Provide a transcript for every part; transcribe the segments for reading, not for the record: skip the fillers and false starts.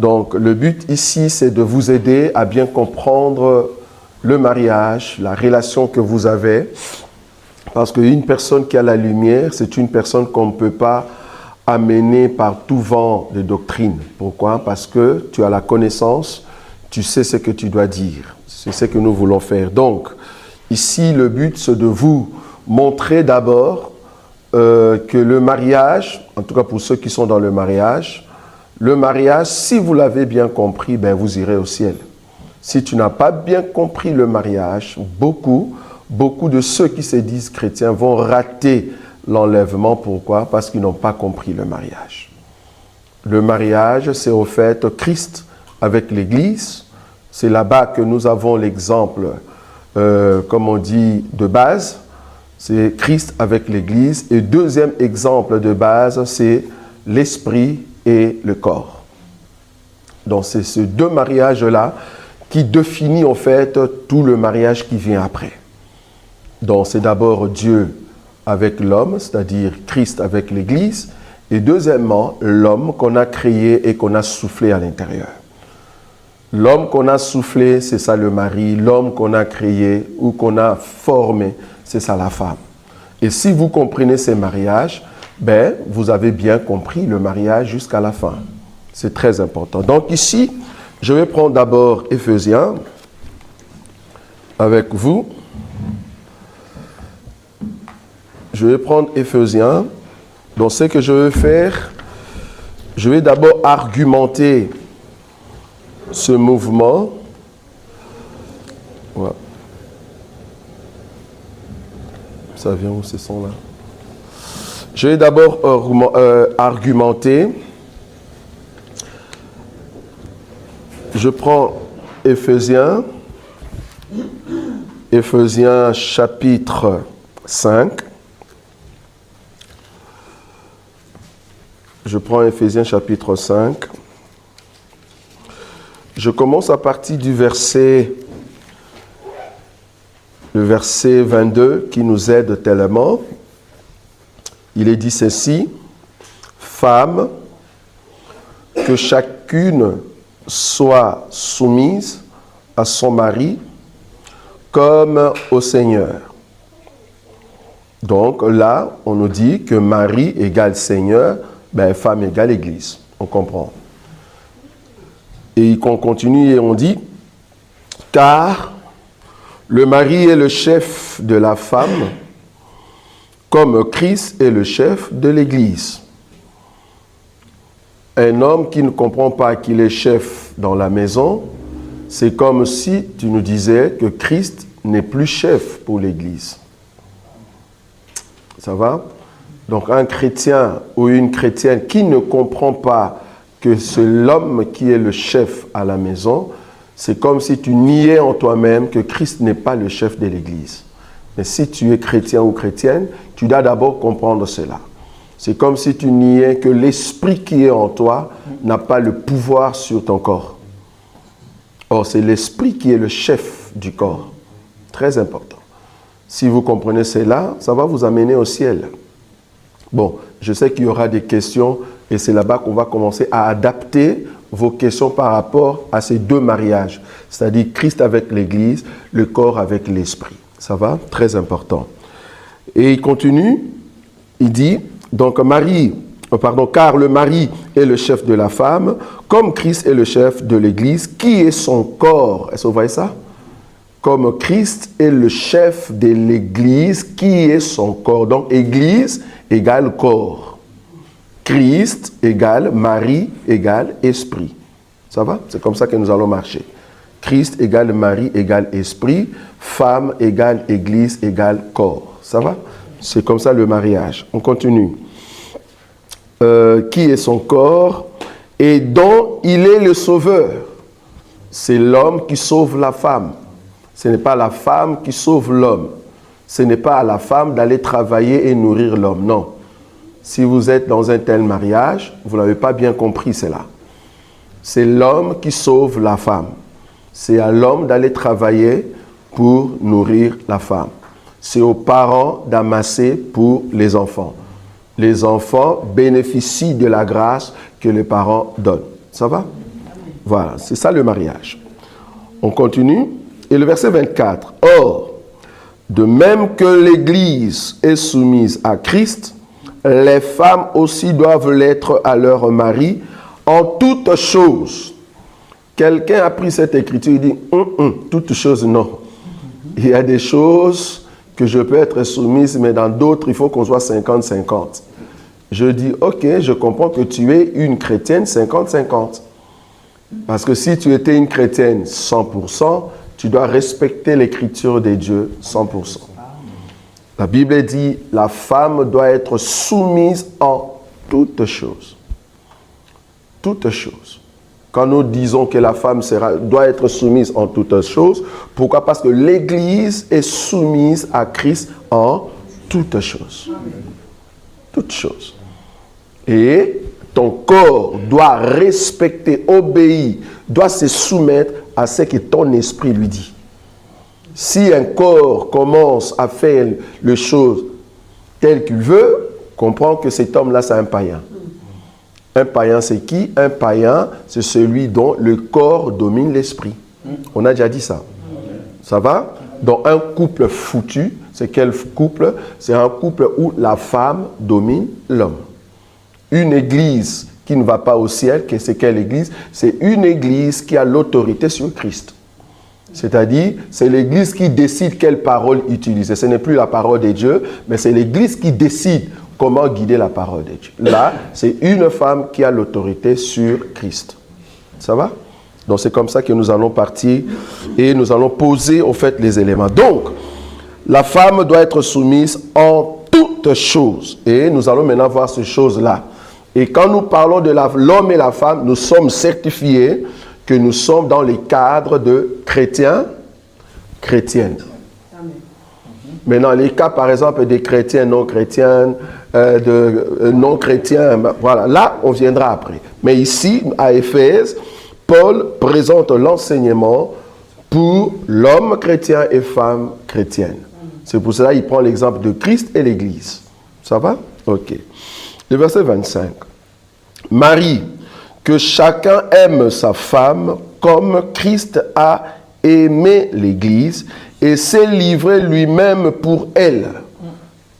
Donc, le but ici, c'est de vous aider à bien comprendre le mariage, la relation que vous avez. Parce qu'une personne qui a la lumière, c'est une personne qu'on ne peut pas amener par tout vent de doctrine. Pourquoi? Parce que tu as la connaissance, tu sais ce que tu dois dire. C'est ce que nous voulons faire. Donc, ici, le but, c'est de vous montrer d'abord que le mariage, en tout cas pour ceux qui sont dans le mariage, si vous l'avez bien compris, ben vous irez au ciel. Si tu n'as pas bien compris le mariage, beaucoup de ceux qui se disent chrétiens vont rater l'enlèvement. Pourquoi? Parce qu'ils n'ont pas compris le mariage. Le mariage, c'est au fait Christ avec l'Église. C'est là-bas que nous avons l'exemple, comme on dit, de base. C'est Christ avec l'Église. Et deuxième exemple de base, c'est l'esprit et le corps. Donc c'est ces deux mariages-là qui définissent en fait tout le mariage qui vient après. Donc c'est d'abord Dieu avec l'homme, c'est-à-dire Christ avec l'Église, et deuxièmement, l'homme qu'on a créé et qu'on a soufflé à l'intérieur. L'homme qu'on a soufflé, c'est ça le mari. L'homme qu'on a créé ou qu'on a formé, c'est ça la femme. Et si vous comprenez ces mariages, ben, vous avez bien compris le mariage jusqu'à la fin. C'est très important. Donc ici, je vais prendre d'abord Éphésiens avec vous. Je vais prendre Éphésiens. Donc ce que je vais faire, je vais d'abord argumenter ce mouvement. Ouais. Ça vient où ces sons-là? Je vais d'abord argumenter. Je prends Éphésiens chapitre 5. Je prends Éphésiens chapitre 5. Je commence à partir du verset 22 qui nous aide tellement. Il est dit ceci: Femmes, que chacune soit soumise à son mari comme au Seigneur. Donc là, on nous dit que mari égale Seigneur, ben, femme égale Église. On comprend. Et on continue et on dit, car le mari est le chef de la femme, comme Christ est le chef de l'Église. Un homme qui ne comprend pas qu'il est chef dans la maison, c'est comme si tu nous disais que Christ n'est plus chef pour l'Église. Ça va? Donc un chrétien ou une chrétienne qui ne comprend pas que c'est l'homme qui est le chef à la maison, c'est comme si tu niais en toi-même que Christ n'est pas le chef de l'Église. Mais si tu es chrétien ou chrétienne, tu dois d'abord comprendre cela. C'est comme si tu niais que l'esprit qui est en toi n'a pas le pouvoir sur ton corps. Or, c'est l'esprit qui est le chef du corps. Très important. Si vous comprenez cela, ça va vous amener au ciel. Bon, je sais qu'il y aura des questions et c'est là-bas qu'on va commencer à adapter vos questions par rapport à ces deux mariages. C'est-à-dire Christ avec l'Église, le corps avec l'esprit. Ça va? Très important. Et il continue, il dit, donc car le mari est le chef de la femme, comme Christ est le chef de l'Église, qui est son corps. Est-ce que vous voyez ça? Comme Christ est le chef de l'Église, qui est son corps. Donc, Église égale corps. Christ égale mari égale esprit. Ça va? C'est comme ça que nous allons marcher. Christ égale mari égale esprit. Femme égale Église égale corps. Ça va? C'est comme ça le mariage. On continue. Qui est son corps et dont il est le sauveur. C'est l'homme qui sauve la femme. Ce n'est pas la femme qui sauve l'homme. Ce n'est pas à la femme d'aller travailler et nourrir l'homme. Non. Si vous êtes dans un tel mariage, vous n'avez pas bien compris cela. C'est l'homme qui sauve la femme. C'est à l'homme d'aller travailler pour nourrir la femme. C'est aux parents d'amasser pour les enfants. Les enfants bénéficient de la grâce que les parents donnent. Ça va? Voilà, c'est ça le mariage. On continue. Et le verset 24. Or, de même que l'Église est soumise à Christ, les femmes aussi doivent l'être à leur mari en toutes choses. Quelqu'un a pris cette écriture et dit, toutes choses, non. Il y a des choses que je peux être soumise, mais dans d'autres, il faut qu'on soit 50-50. Je dis, ok, je comprends que tu es une chrétienne 50-50. Parce que si tu étais une chrétienne 100%, tu dois respecter l'écriture de Dieu 100%. La Bible dit, la femme doit être soumise en toutes choses. Toutes choses. Quand nous disons que la femme doit être soumise en toutes choses, pourquoi? Parce que l'Église est soumise à Christ en toutes choses. Toutes choses. Et ton corps doit respecter, obéir, doit se soumettre à ce que ton esprit lui dit. Si un corps commence à faire les choses telles qu'il veut, comprends que cet homme-là, c'est un païen. Un païen, c'est qui? Un païen, c'est celui dont le corps domine l'esprit. On a déjà dit ça. Ça va? Donc, un couple foutu, c'est quel couple? C'est un couple où la femme domine l'homme. Une église qui ne va pas au ciel, c'est quelle église? C'est une église qui a l'autorité sur Christ. C'est-à-dire, c'est l'église qui décide quelle parole utiliser. Ce n'est plus la parole de Dieu, mais c'est l'église qui décide comment guider la parole de Dieu. Là, c'est une femme qui a l'autorité sur Christ. Ça va? Donc, c'est comme ça que nous allons partir et nous allons poser, au fait, les éléments. Donc, la femme doit être soumise en toutes choses. Et nous allons maintenant voir ces choses-là. Et quand nous parlons de l'homme et la femme, nous sommes certifiés que nous sommes dans les cadres de chrétiens, chrétiennes. Maintenant, les cas, par exemple, des chrétiens, non-chrétiens, non-chrétiens, voilà, là, on viendra après. Mais ici, à Éphèse, Paul présente l'enseignement pour l'homme chrétien et femme chrétienne. C'est pour cela qu'il prend l'exemple de Christ et l'Église. Ça va? Ok. Le verset 25. Marie, que chacun aime sa femme comme Christ a aimé l'Église et s'est livré lui-même pour elle.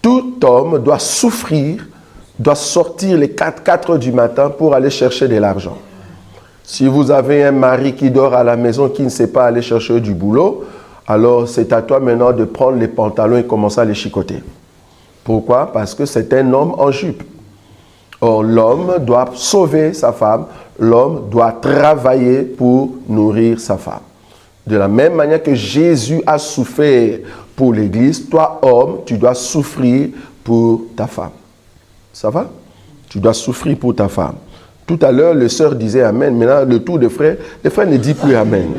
Tout homme doit souffrir, doit sortir les 4 heures du matin pour aller chercher de l'argent. Si vous avez un mari qui dort à la maison, qui ne sait pas aller chercher du boulot, alors c'est à toi maintenant de prendre les pantalons et commencer à les chicoter. Pourquoi? Parce que c'est un homme en jupe. Or, l'homme doit sauver sa femme, l'homme doit travailler pour nourrir sa femme. De la même manière que Jésus a souffert pour l'Église, toi, homme, tu dois souffrir pour ta femme. Ça va? Tu dois souffrir pour ta femme. Tout à l'heure, les sœurs disaient Amen. Maintenant, le tour de frère, les frères ne disent plus Amen.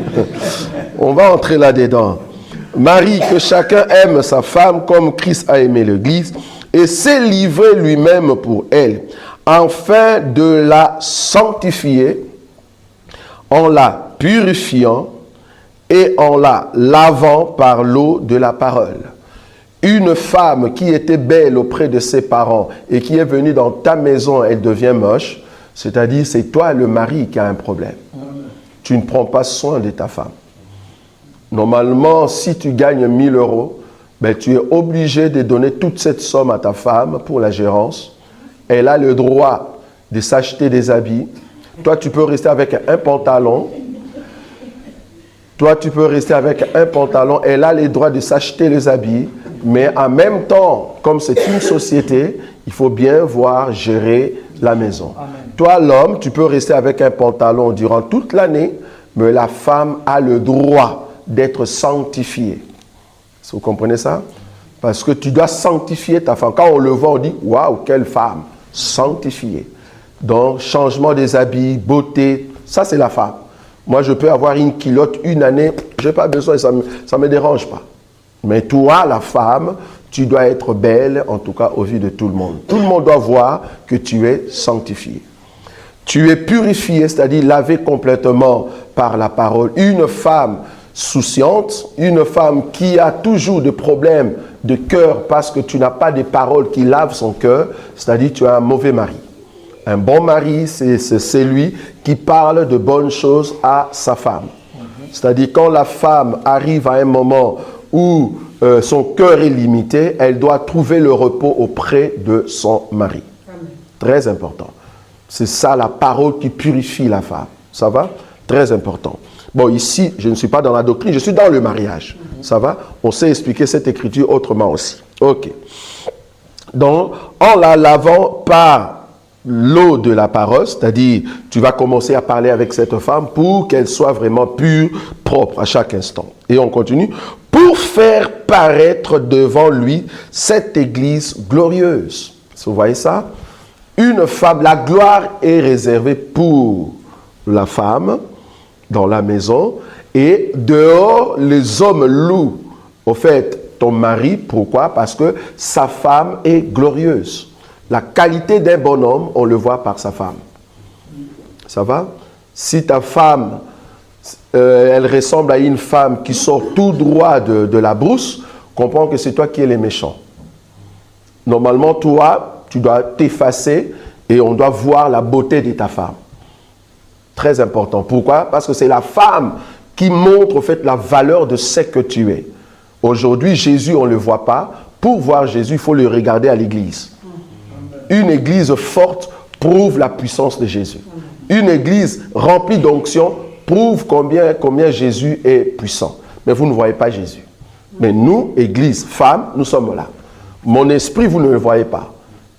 On va entrer là-dedans. Marie, que chacun aime sa femme comme Christ a aimé l'Église et s'est livré lui-même pour elle, afin de la sanctifier en la purifiant et en la lavant par l'eau de la parole. Une femme qui était belle auprès de ses parents et qui est venue dans ta maison, elle devient moche, c'est-à-dire c'est toi le mari qui a un problème. Tu ne prends pas soin de ta femme. Normalement, si tu gagnes 1 000 €, ben, tu es obligé de donner toute cette somme à ta femme pour la gérance. Elle a le droit de s'acheter des habits. Toi, tu peux rester avec un pantalon. Elle a le droit de s'acheter les habits. Mais en même temps, comme c'est une société, il faut bien voir gérer la maison. Amen. Toi, l'homme, tu peux rester avec un pantalon durant toute l'année, mais la femme a le droit d'être sanctifiée. Vous comprenez ça? Parce que tu dois sanctifier ta femme. Quand on le voit, on dit, waouh, quelle femme! Sanctifiée. Donc, changement des habits, beauté, ça c'est la femme. Moi, je peux avoir une culotte une année, je n'ai pas besoin, ça ne me dérange pas. Mais toi, la femme, tu dois être belle, en tout cas au vu de tout le monde. Tout le monde doit voir que tu es sanctifié. Tu es purifié, c'est-à-dire lavé complètement par la parole. Une femme souciante, une femme qui a toujours des problèmes de cœur parce que tu n'as pas de paroles qui lavent son cœur, c'est-à-dire tu as un mauvais mari. Un bon mari, c'est celui qui parle de bonnes choses à sa femme. C'est-à-dire quand la femme arrive à un moment où son cœur est limité, elle doit trouver le repos auprès de son mari. Amen. Très important. C'est ça la parole qui purifie la femme. Ça va? Très important. Bon, ici, je ne suis pas dans la doctrine, je suis dans le mariage. Ça va? On sait expliquer cette écriture autrement aussi. Ok. Donc, en la lavant par l'eau de la parole, c'est-à-dire, tu vas commencer à parler avec cette femme pour qu'elle soit vraiment pure, propre à chaque instant. Et on continue. Pour faire paraître devant lui cette église glorieuse. Vous voyez ça? Une femme, la gloire est réservée pour la femme dans la maison et dehors, les hommes louent. Au fait, ton mari, pourquoi? Parce que sa femme est glorieuse. La qualité d'un bon homme, on le voit par sa femme. Ça va? Si ta femme, elle ressemble à une femme qui sort tout droit de la brousse, comprends que c'est toi qui es le méchant. Normalement, toi, tu dois t'effacer et on doit voir la beauté de ta femme. Très important. Pourquoi? Parce que c'est la femme qui montre, au fait, la valeur de ce que tu es. Aujourd'hui, Jésus, on ne le voit pas. Pour voir Jésus, il faut le regarder à l'église. Une église forte prouve la puissance de Jésus. Une église remplie d'onction prouve combien Jésus est puissant. Mais vous ne voyez pas Jésus. Mais nous, église, femmes, nous sommes là. Mon esprit, vous ne le voyez pas.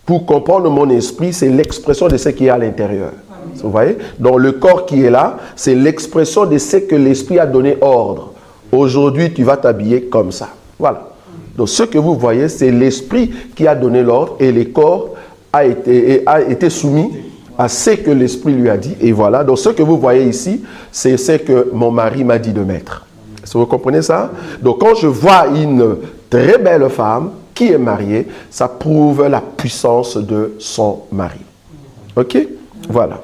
Pour comprendre mon esprit, c'est l'expression de ce qui est à l'intérieur. Vous voyez? Donc le corps qui est là, c'est l'expression de ce que l'esprit a donné ordre. Aujourd'hui, tu vas t'habiller comme ça. Voilà. Donc ce que vous voyez, c'est l'esprit qui a donné l'ordre et le corps a été soumis à ce que l'esprit lui a dit. Et voilà. Donc ce que vous voyez ici, c'est ce que mon mari m'a dit de mettre. Est-ce que vous comprenez ça? Donc quand je vois une très belle femme qui est mariée, ça prouve la puissance de son mari. Ok? Voilà.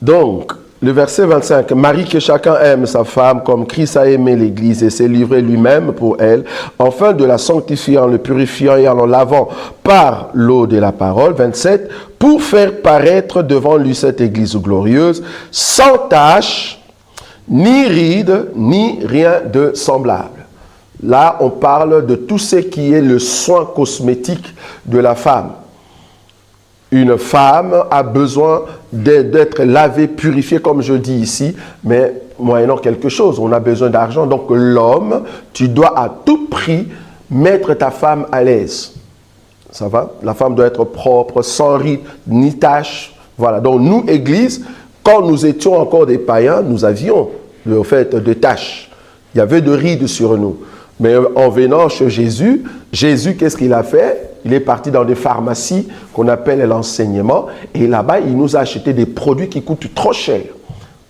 Donc, le verset 25, « Marie, que chacun aime sa femme comme Christ a aimé l'Église et s'est livré lui-même pour elle, afin de la sanctifier en le purifiant et en le lavant par l'eau de la parole. » 27, « Pour faire paraître devant lui cette Église glorieuse, sans tache, ni ride, ni rien de semblable. » Là, on parle de tout ce qui est le soin cosmétique de la femme. Une femme a besoin d'être lavée, purifiée, comme je dis ici, mais moyennant quelque chose. On a besoin d'argent. Donc l'homme, tu dois à tout prix mettre ta femme à l'aise. Ça va? La femme doit être propre, sans ride, ni tache. Voilà. Donc nous, Église, quand nous étions encore des païens, nous avions le fait de taches. Il y avait de rides sur nous. Mais en venant chez Jésus, qu'est-ce qu'il a fait? Il est parti dans des pharmacies qu'on appelle l'enseignement. Et là-bas, il nous a acheté des produits qui coûtent trop cher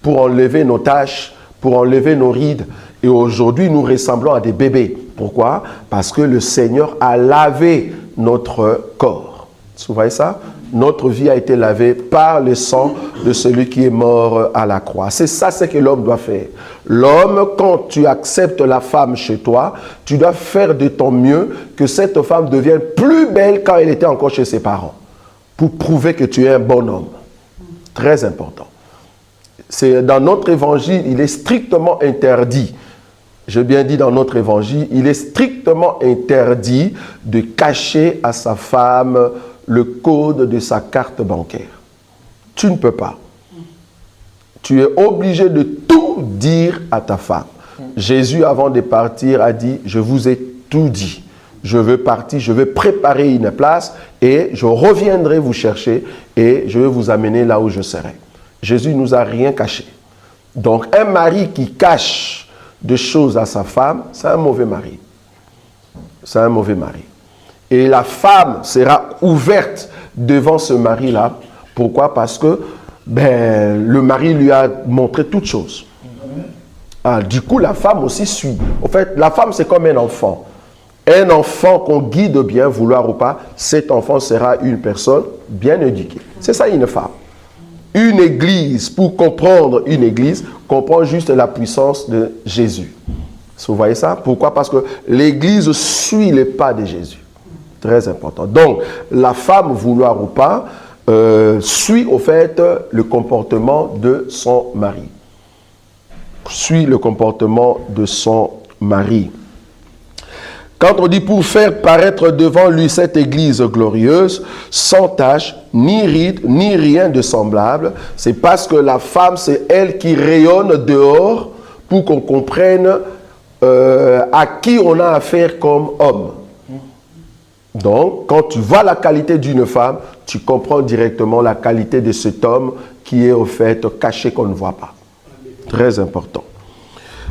pour enlever nos taches, pour enlever nos rides. Et aujourd'hui, nous ressemblons à des bébés. Pourquoi? Parce que le Seigneur a lavé notre corps. Vous voyez ça? Notre vie a été lavée par le sang de celui qui est mort à la croix. C'est ça ce que l'homme doit faire. L'homme, quand tu acceptes la femme chez toi, tu dois faire de ton mieux que cette femme devienne plus belle quand elle était encore chez ses parents. Pour prouver que tu es un bon homme. Très important. Dans notre évangile, il est strictement interdit. J'ai bien dit dans notre évangile, il est strictement interdit de cacher à sa femme le code de sa carte bancaire. Tu ne peux pas. Tu es obligé de tout dire à ta femme. Jésus, avant de partir, a dit, je vous ai tout dit. Je veux partir, je veux préparer une place et je reviendrai vous chercher et je vais vous amener là où je serai. Jésus ne nous a rien caché. Donc, un mari qui cache des choses à sa femme, c'est un mauvais mari. C'est un mauvais mari. Et la femme sera ouverte devant ce mari-là. Pourquoi? Parce que le mari lui a montré toutes choses. Du coup, la femme aussi suit. En fait, la femme, c'est comme un enfant. Un enfant qu'on guide bien, vouloir ou pas, cet enfant sera une personne bien éduquée. C'est ça une femme. Une église, pour comprendre une église, comprend juste la puissance de Jésus. Vous voyez ça? Pourquoi? Parce que l'église suit les pas de Jésus. Très important. Donc, la femme, vouloir ou pas, suit au fait le comportement de son mari. Suit le comportement de son mari. Quand on dit pour faire paraître devant lui cette église glorieuse, sans tache, ni ride, ni rien de semblable, c'est parce que la femme, c'est elle qui rayonne dehors pour qu'on comprenne à qui on a affaire comme homme. Donc, quand tu vois la qualité d'une femme, tu comprends directement la qualité de cet homme qui est au fait caché qu'on ne voit pas. Très important.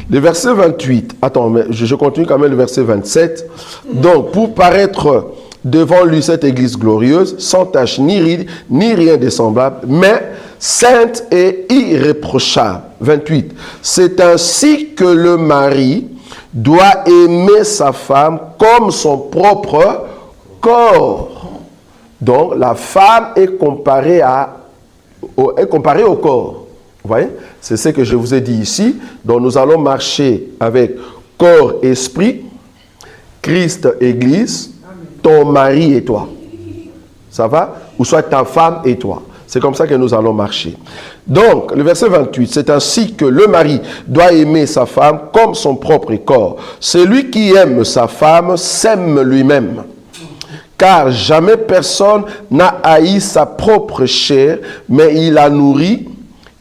Le verset 28, attends, mais je continue quand même le verset 27. Donc, pour paraître devant lui cette église glorieuse, sans tache ni ride, ni rien de semblable, mais sainte et irréprochable. 28. C'est ainsi que le mari doit aimer sa femme comme son propre corps. Donc, la femme est comparée au corps. Vous voyez? C'est ce que je vous ai dit ici. Donc, nous allons marcher avec corps, esprit, Christ, Église, ton mari et toi. Ça va? Ou soit ta femme et toi. C'est comme ça que nous allons marcher. Donc, le verset 28, c'est ainsi que le mari doit aimer sa femme comme son propre corps. Celui qui aime sa femme s'aime lui-même. Car jamais personne n'a haï sa propre chair, mais il la nourrit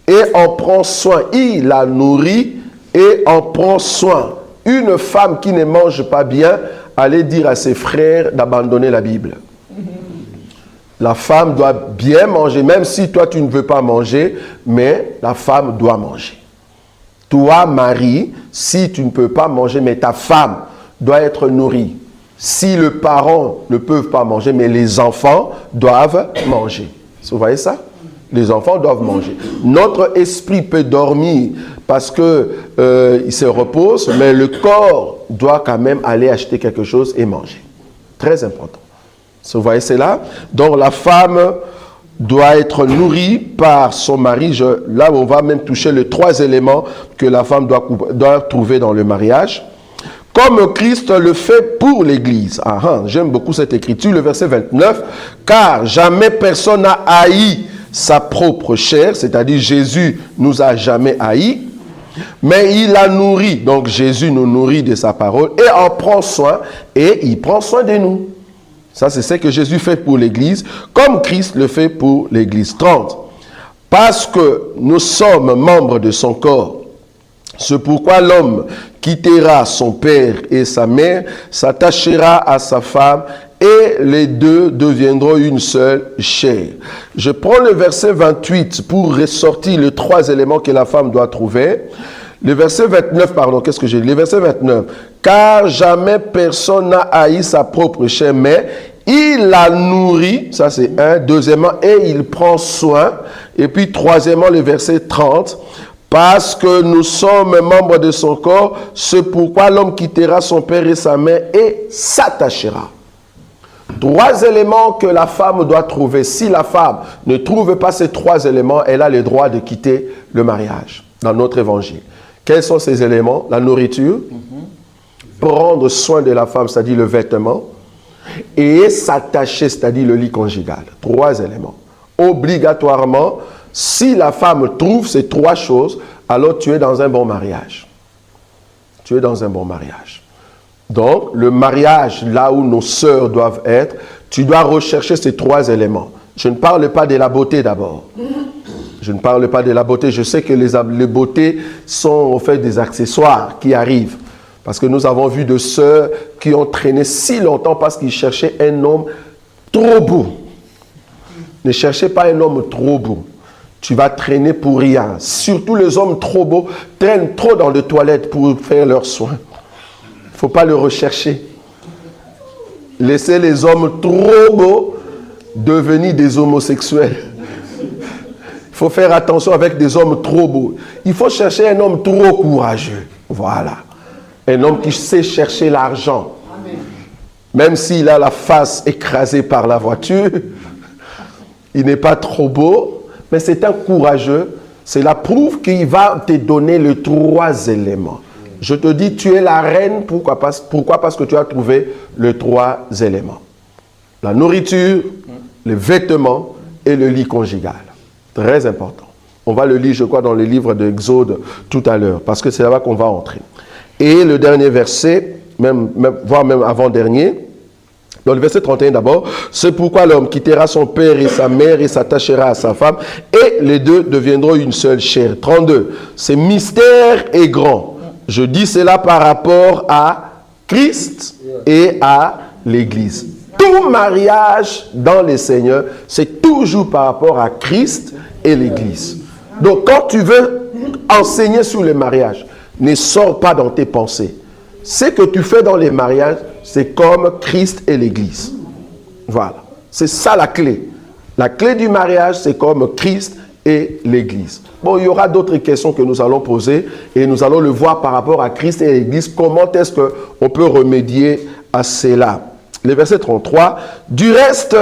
et en prend soin. Il la nourrit et en prend soin. Une femme qui ne mange pas bien, allait dire à ses frères d'abandonner la Bible. La femme doit bien manger, même si toi tu ne veux pas manger, mais la femme doit manger. Toi, mari, si tu ne peux pas manger, mais ta femme doit être nourrie. Si les parents ne peuvent pas manger, mais les enfants doivent manger. Vous voyez ça? Les enfants doivent manger. Notre esprit peut dormir parce qu'il se repose, mais le corps doit quand même aller acheter quelque chose et manger. Très important. Vous voyez cela? Donc la femme doit être nourrie par son mari. Là, on va même toucher les 3 éléments que la femme doit trouver dans le mariage. Comme Christ le fait pour l'Église. J'aime beaucoup cette écriture, le verset 29. Car jamais personne n'a haï sa propre chair, c'est-à-dire Jésus nous a jamais haïs, mais il la nourrit. Donc Jésus nous nourrit de sa parole et en prend soin et il prend soin de nous. Ça, c'est ce que Jésus fait pour l'Église, comme Christ le fait pour l'Église. 30. Parce que nous sommes membres de son corps. C'est pourquoi l'homme quittera son père et sa mère, s'attachera à sa femme et les deux deviendront une seule chair. Je prends le verset 28 pour ressortir les 3 éléments que la femme doit trouver. Le verset 29, pardon, qu'est-ce que j'ai dit? Le verset 29. Car jamais personne n'a haï sa propre chair, mais il la nourrit, ça c'est un. Deuxièmement, et il prend soin. Et puis troisièmement, le verset 30. Parce que nous sommes membres de son corps, c'est pourquoi l'homme quittera son père et sa mère et s'attachera. 3 éléments que la femme doit trouver. Si la femme ne trouve pas ces 3 éléments, elle a le droit de quitter le mariage dans notre évangile. Quels sont ces éléments? La nourriture, prendre soin de la femme, c'est-à-dire le vêtement, et s'attacher, c'est-à-dire le lit conjugal. 3 éléments. Obligatoirement, si la femme trouve ces 3 choses, alors tu es dans un bon mariage. Tu es dans un bon mariage. Donc, le mariage, là où nos sœurs doivent être, tu dois rechercher ces 3 éléments. Je ne parle pas de la beauté d'abord. Je ne parle pas de la beauté. Je sais que les beautés sont en fait des accessoires qui arrivent. Parce que nous avons vu de sœurs qui ont traîné si longtemps parce qu'ils cherchaient un homme trop beau. Ne cherchez pas un homme trop beau. Tu vas traîner pour rien. Surtout les hommes trop beaux traînent trop dans les toilettes pour faire leurs soins. Il ne faut pas le rechercher. Laissez les hommes trop beaux devenir des homosexuels. Il faut faire attention avec des hommes trop beaux. Il faut chercher un homme trop courageux. Voilà. Un homme qui sait chercher l'argent. Même s'il a la face écrasée par la voiture, il n'est pas trop beau. Mais c'est un courageux. Cela prouve qu'il va te donner les 3 éléments. Je te dis, tu es la reine. Pourquoi? Parce que tu as trouvé les 3 éléments. La nourriture, les vêtements et le lit conjugal. Très important. On va le lire, je crois, dans le livre d'Exode tout à l'heure, parce que c'est là-bas qu'on va entrer. Et le dernier verset, voire même avant-dernier, dans le verset 31 d'abord, c'est pourquoi l'homme quittera son père et sa mère et s'attachera à sa femme, et les deux deviendront une seule chair. 32, c'est mystère et grand. Je dis cela par rapport à Christ et à l'Église. Tout mariage dans les Seigneurs, c'est toujours par rapport à Christ et l'Église. Donc quand tu veux enseigner sur le mariage, ne sors pas dans tes pensées. Ce que tu fais dans les mariages, c'est comme Christ et l'Église. Voilà. C'est ça la clé. La clé du mariage, c'est comme Christ et l'Église. Bon, il y aura d'autres questions que nous allons poser et nous allons le voir par rapport à Christ et l'Église. Comment est-ce qu'on peut remédier à cela? Le verset 33. Du reste,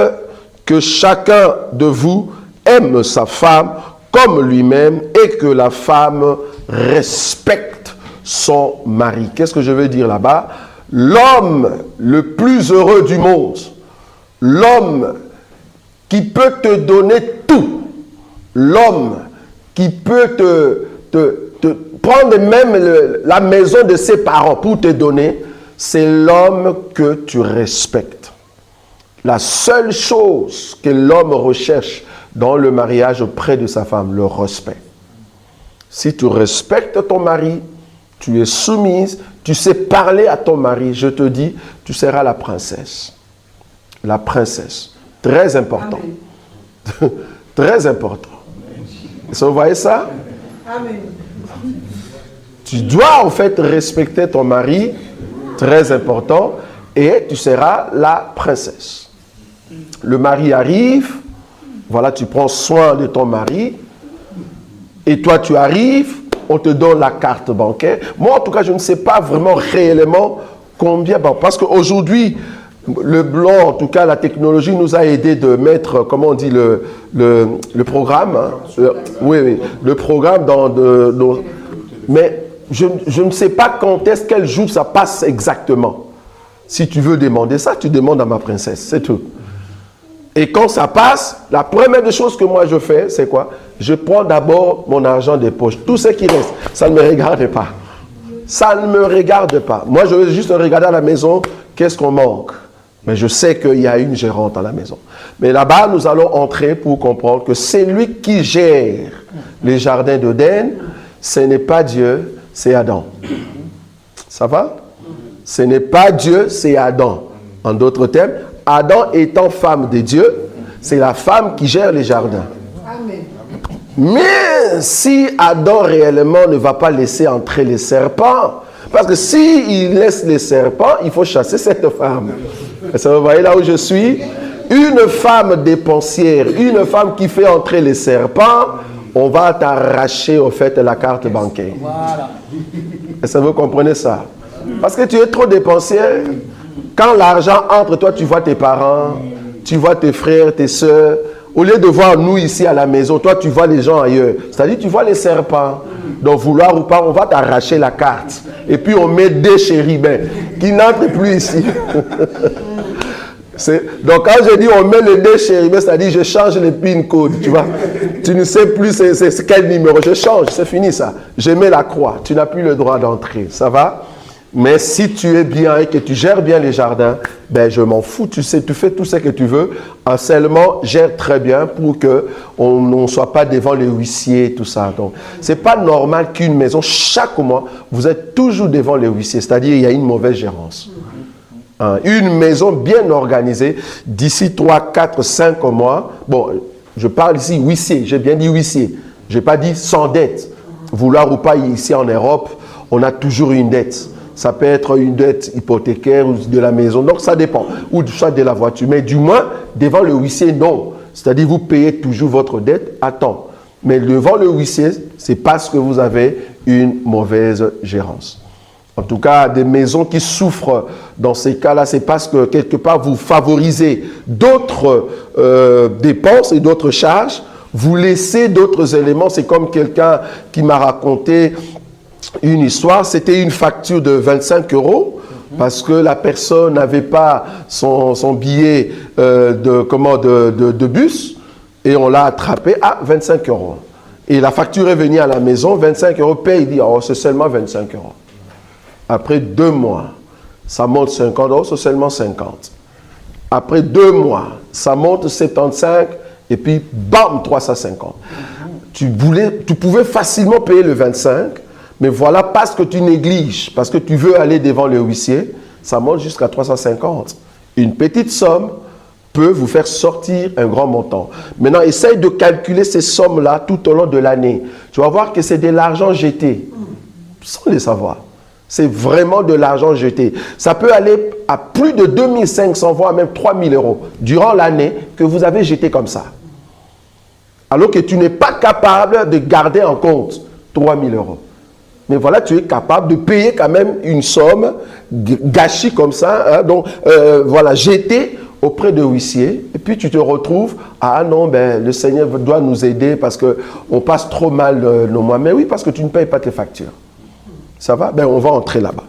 que chacun de vous aime sa femme comme lui-même et que la femme respecte son mari. Qu'est-ce que je veux dire là-bas? L'homme le plus heureux du monde, l'homme qui peut te donner tout, l'homme qui peut te prendre même la maison de ses parents pour te donner, c'est l'homme que tu respectes. La seule chose que l'homme recherche dans le mariage auprès de sa femme, le respect. Si tu respectes ton mari, tu es soumise, tu sais parler à ton mari, je te dis, tu seras la princesse. La princesse. Très important. Très important. Vous voyez ça? Amen. Tu dois en fait respecter ton mari, très important, et tu seras la princesse. Le mari arrive, voilà, tu prends soin de ton mari, et toi tu arrives, on te donne la carte bancaire. Moi, en tout cas, je ne sais pas vraiment réellement combien, parce qu'aujourd'hui, le blanc, en tout cas, la technologie nous a aidé de mettre, comment on dit, le programme. Hein, oui, le programme dans nos... Mais je ne sais pas quand est-ce, quel jour ça passe exactement. Si tu veux demander ça, tu demandes à ma princesse, c'est tout. Et quand ça passe, la première des choses que moi je fais, c'est quoi? Je prends d'abord mon argent des poches. Tout ce qui reste, ça ne me regarde pas. Ça ne me regarde pas. Moi, je veux juste regarder à la maison, qu'est-ce qu'on manque? Mais je sais qu'il y a une gérante à la maison. Mais là-bas, nous allons entrer pour comprendre que c'est lui qui gère les jardins d'Éden. Ce n'est pas Dieu, c'est Adam. Ça va? Ce n'est pas Dieu, c'est Adam. En d'autres termes, Adam étant femme de Dieu, c'est la femme qui gère les jardins. Amen. Mais si Adam réellement ne va pas laisser entrer les serpents, parce que s'il laisse les serpents, il faut chasser cette femme. Et vous voyez là où je suis? Une femme dépensière, une femme qui fait entrer les serpents, on va t'arracher au fait la carte bancaire. Voilà. Est-ce que vous comprenez ça? Parce que tu es trop dépensière. Quand l'argent entre, toi, tu vois tes parents, tu vois tes frères, tes soeurs. Au lieu de voir nous ici à la maison, toi, tu vois les gens ailleurs. C'est-à-dire, tu vois les serpents. Donc, vouloir ou pas, on va t'arracher la carte. Et puis, on met des chérubins qui n'entrent plus ici. Donc, quand je dis on met le dé chérubin, c'est-à-dire, je change le PIN code, tu vois. Tu ne sais plus c'est quel numéro. Je change, c'est fini ça. Je mets la croix. Tu n'as plus le droit d'entrer. Ça va? Mais si tu es bien et que tu gères bien les jardins, ben je m'en fous, tu sais, tu fais tout ce que tu veux, seulement gère très bien pour qu'on ne soit pas devant les huissiers et tout ça. Donc, c'est pas normal qu'une maison, chaque mois, vous êtes toujours devant les huissiers, c'est-à-dire il y a une mauvaise gérance. Une maison bien organisée, d'ici 3, 4, 5 mois, bon, je parle ici huissier, j'ai bien dit huissier, je n'ai pas dit sans dette. Vouloir ou pas, ici en Europe, on a toujours une dette. Ça peut être une dette hypothécaire ou de la maison. Donc, ça dépend. Ou soit de la voiture. Mais du moins, devant le huissier, non. C'est-à-dire, vous payez toujours votre dette à temps. Mais devant le huissier, c'est parce que vous avez une mauvaise gérance. En tout cas, des maisons qui souffrent dans ces cas-là, c'est parce que quelque part, vous favorisez d'autres dépenses et d'autres charges. Vous laissez d'autres éléments. C'est comme quelqu'un qui m'a raconté une histoire, c'était une facture de 25 € parce que la personne n'avait pas son billet de bus. Et on l'a attrapé à 25 euros. Et la facture est venue à la maison, 25 euros, paye, il dit, oh, c'est seulement 25 euros. Après 2 mois, ça monte 50 euros, c'est seulement 50. Après 2 mois, ça monte 75 et puis bam, 350. Tu pouvais facilement payer le 25, mais voilà, parce que tu négliges, parce que tu veux aller devant le huissier, ça monte jusqu'à 350. Une petite somme peut vous faire sortir un grand montant. Maintenant, essaye de calculer ces sommes-là tout au long de l'année. Tu vas voir que c'est de l'argent jeté, sans les savoir. C'est vraiment de l'argent jeté. Ça peut aller à plus de 2500, voire même 3000 euros durant l'année que vous avez jeté comme ça. Alors que tu n'es pas capable de garder en compte 3000 euros. Mais voilà, tu es capable de payer quand même une somme gâchée comme ça, hein, donc voilà, jetée auprès de huissier, et puis tu te retrouves, ah non, ben, le Seigneur doit nous aider parce qu'on passe trop mal nos mois. Mais oui, parce que tu ne payes pas tes factures. Ça va? Ben, on va entrer là-bas.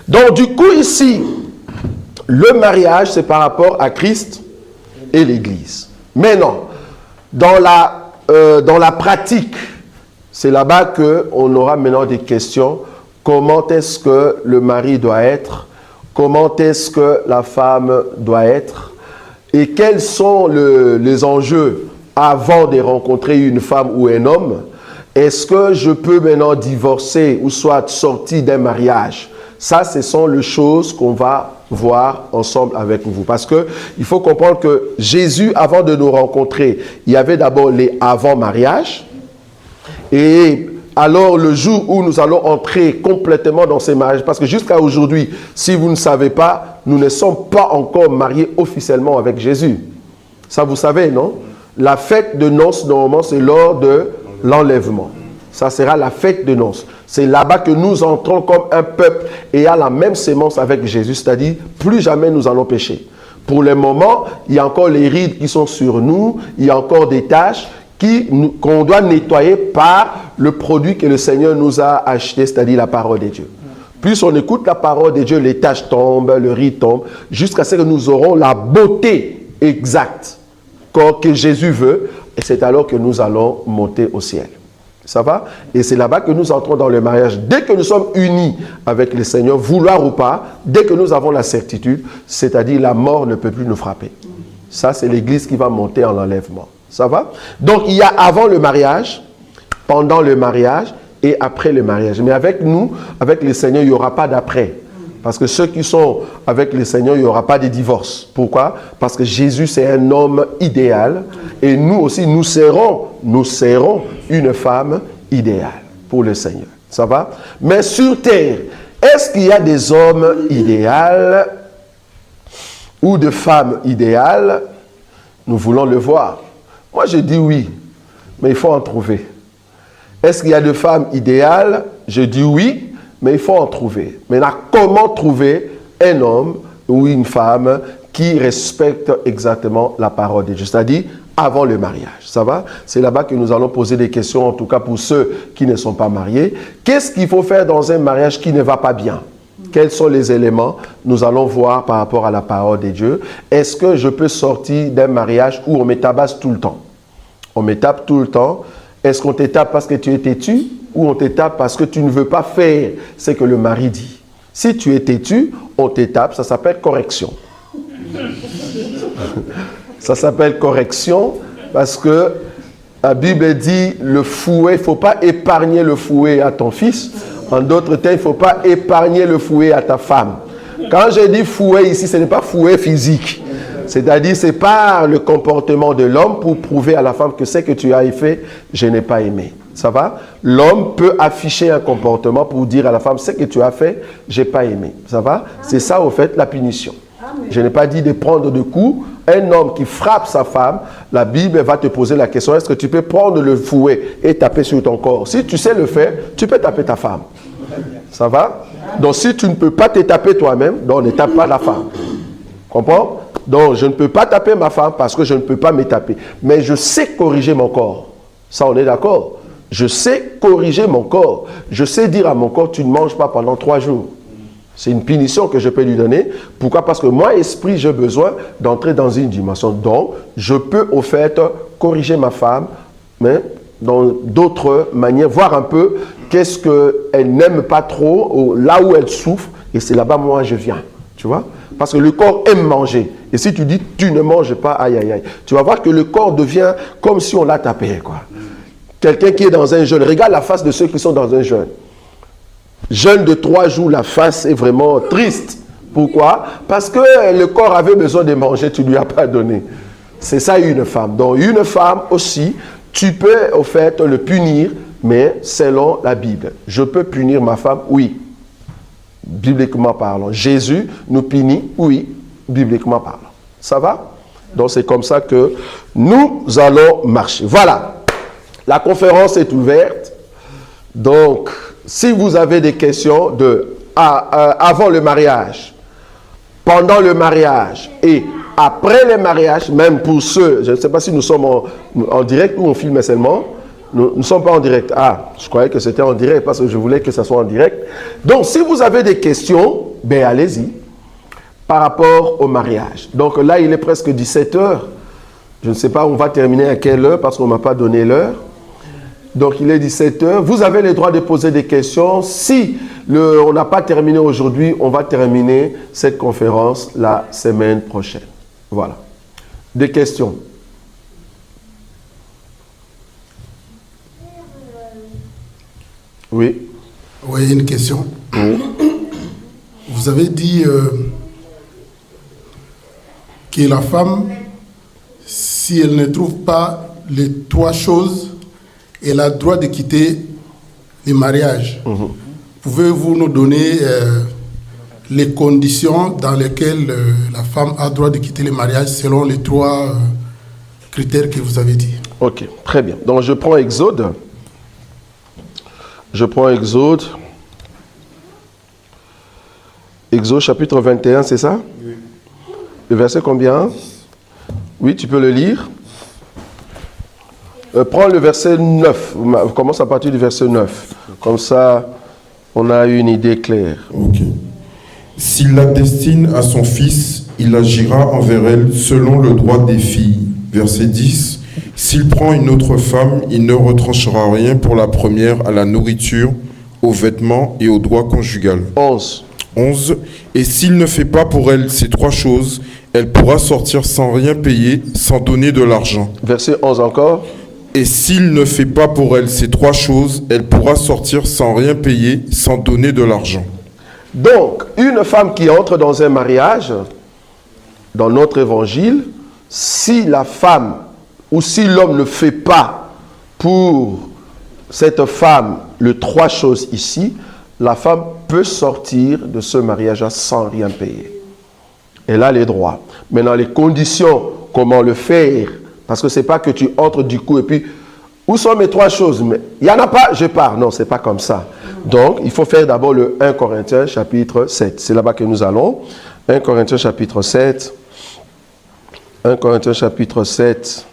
Donc du coup ici, le mariage, c'est par rapport à Christ et l'Église. Mais non, dans la pratique, c'est là-bas qu'on aura maintenant des questions. Comment est-ce que le mari doit être? Comment est-ce que la femme doit être? Et quels sont les enjeux avant de rencontrer une femme ou un homme? Est-ce que je peux maintenant divorcer ou soit sortir d'un mariage? Ça, ce sont les choses qu'on va voir ensemble avec vous. Parce qu'il faut comprendre que Jésus, avant de nous rencontrer, il y avait d'abord les avant-mariages. Et alors, le jour où nous allons entrer complètement dans ces mariages, parce que jusqu'à aujourd'hui, si vous ne savez pas, nous ne sommes pas encore mariés officiellement avec Jésus. Ça, vous savez, non? La fête de noces, normalement, c'est lors de l'enlèvement. Ça sera la fête de noces. C'est là-bas que nous entrons comme un peuple et à la même sémence avec Jésus, c'est-à-dire plus jamais nous allons pécher. Pour le moment, il y a encore les rides qui sont sur nous, il y a encore des tâches qu'on doit nettoyer par le produit que le Seigneur nous a acheté, c'est-à-dire la parole de Dieu. Plus on écoute la parole de Dieu, les tâches tombent, le riz tombe, jusqu'à ce que nous aurons la beauté exacte que Jésus veut, et c'est alors que nous allons monter au ciel. Ça va? Et c'est là-bas que nous entrons dans le mariage. Dès que nous sommes unis avec le Seigneur, vouloir ou pas, dès que nous avons la certitude, c'est-à-dire la mort ne peut plus nous frapper. Ça, c'est l'Église qui va monter en enlèvement. Ça va? Donc, il y a avant le mariage, pendant le mariage et après le mariage. Mais avec nous, avec le Seigneur, il n'y aura pas d'après. Parce que ceux qui sont avec le Seigneur, il n'y aura pas de divorce. Pourquoi? Parce que Jésus, c'est un homme idéal. Et nous aussi, nous serons une femme idéale pour le Seigneur. Ça va? Mais sur terre, est-ce qu'il y a des hommes idéaux ou de femmes idéales? Nous voulons le voir. Moi, je dis oui, mais il faut en trouver. Est-ce qu'il y a de femmes idéales? Je dis oui, mais il faut en trouver. Maintenant, comment trouver un homme ou une femme qui respecte exactement la parole de Dieu, c'est-à-dire avant le mariage? Ça va? C'est là-bas que nous allons poser des questions, en tout cas pour ceux qui ne sont pas mariés. Qu'est-ce qu'il faut faire dans un mariage qui ne va pas bien? Quels sont les éléments? Nous allons voir par rapport à la parole de Dieu. Est-ce que je peux sortir d'un mariage où on me tabasse tout le temps? On me tape tout le temps. Est-ce qu'on te tape parce que tu es têtu ou on te tape parce que tu ne veux pas faire ce que le mari dit? Si tu es têtu, on te tape, ça s'appelle correction. Ça s'appelle correction parce que la Bible dit le fouet, il ne faut pas épargner le fouet à ton fils. En d'autres termes, il ne faut pas épargner le fouet à ta femme. Quand je dis fouet ici, ce n'est pas fouet physique. C'est-à-dire, c'est pas le comportement de l'homme pour prouver à la femme que ce que tu as fait, je n'ai pas aimé. Ça va? L'homme peut afficher un comportement pour dire à la femme, ce que tu as fait, je n'ai pas aimé. Ça va? C'est ça, au fait, la punition. Je n'ai pas dit de prendre de coups. Un homme qui frappe sa femme, la Bible va te poser la question, est-ce que tu peux prendre le fouet et taper sur ton corps? Si tu sais le faire, tu peux taper ta femme. Ça va? Donc, si tu ne peux pas te taper toi-même, donc ne tape pas la femme. Comprends? Donc, je ne peux pas taper ma femme parce que je ne peux pas me taper. Mais je sais corriger mon corps. Ça, on est d'accord? Je sais corriger mon corps. Je sais dire à mon corps, tu ne manges pas pendant 3 jours. C'est une punition que je peux lui donner. Pourquoi? Parce que moi, esprit, j'ai besoin d'entrer dans une dimension. Donc, je peux, au fait, corriger ma femme, mais dans d'autres manières, voir un peu qu'est-ce qu'elle n'aime pas trop, là où elle souffre, et c'est là-bas, moi, je viens. Tu vois? Parce que le corps aime manger. Et si tu dis, tu ne manges pas, aïe, aïe, aïe, tu vas voir que le corps devient comme si on l'a tapé, quoi. Quelqu'un qui est dans un jeûne, regarde la face de ceux qui sont dans un jeûne. Jeûne de 3 jours, la face est vraiment triste. Pourquoi? Parce que le corps avait besoin de manger, tu ne lui as pas donné. C'est ça une femme. Donc une femme aussi, tu peux au fait le punir, mais selon la Bible. Je peux punir ma femme? Oui. Bibliquement parlant. Jésus nous punit? Oui. Bibliquement parlant. Ça va? Donc c'est comme ça que nous allons marcher. Voilà. La conférence est ouverte. Donc, si vous avez des questions avant le mariage, pendant le mariage et après le mariage, même pour ceux, je ne sais pas si nous sommes en direct ou on filme seulement, nous ne sommes pas en direct. Ah, je croyais que c'était en direct parce que je voulais que ça soit en direct. Donc, si vous avez des questions, ben allez-y, par rapport au mariage. Donc là, il est presque 17 heures. Je ne sais pas, on va terminer à quelle heure parce qu'on ne m'a pas donné l'heure. Donc, il est 17 heures. Vous avez le droit de poser des questions. Si on n'a pas terminé aujourd'hui, on va terminer cette conférence la semaine prochaine. Voilà. Des questions? Oui. Oui, une question. Oui. Vous avez dit que la femme, si elle ne trouve pas les 3 choses, elle a le droit de quitter le mariage. Pouvez-vous nous donner les conditions dans lesquelles la femme a le droit de quitter le mariage selon les 3 critères que vous avez dit? Ok, très bien. Donc je prends Exode. Exode chapitre 21, c'est ça? Oui. Le verset combien? Oui, tu peux le lire. Prends le verset 9. On commence à partir du verset 9. Comme ça, on a une idée claire. Ok. S'il la destine à son fils, il agira envers elle selon le droit des filles. Verset 10. S'il prend une autre femme, il ne retranchera rien pour la première à la nourriture, aux vêtements et au droit conjugal. 11. Et s'il ne fait pas pour elle ces 3 choses, elle pourra sortir sans rien payer, sans donner de l'argent. Verset 11 encore. Et s'il ne fait pas pour elle ces 3 choses, elle pourra sortir sans rien payer, sans donner de l'argent. Donc, une femme qui entre dans un mariage, dans notre évangile, si la femme ou si l'homme ne fait pas pour cette femme les 3 choses ici, la femme peut sortir de ce mariage sans rien payer. Elle a les droits. Maintenant, les conditions, comment le faire, parce que ce n'est pas que tu entres du coup et puis, où sont mes 3 choses? Mais il n'y en a pas, je pars. Non, ce n'est pas comme ça. Donc, il faut faire d'abord le 1 Corinthiens chapitre 7. C'est là-bas que nous allons. 1 Corinthiens chapitre 7. 1 Corinthiens chapitre 7.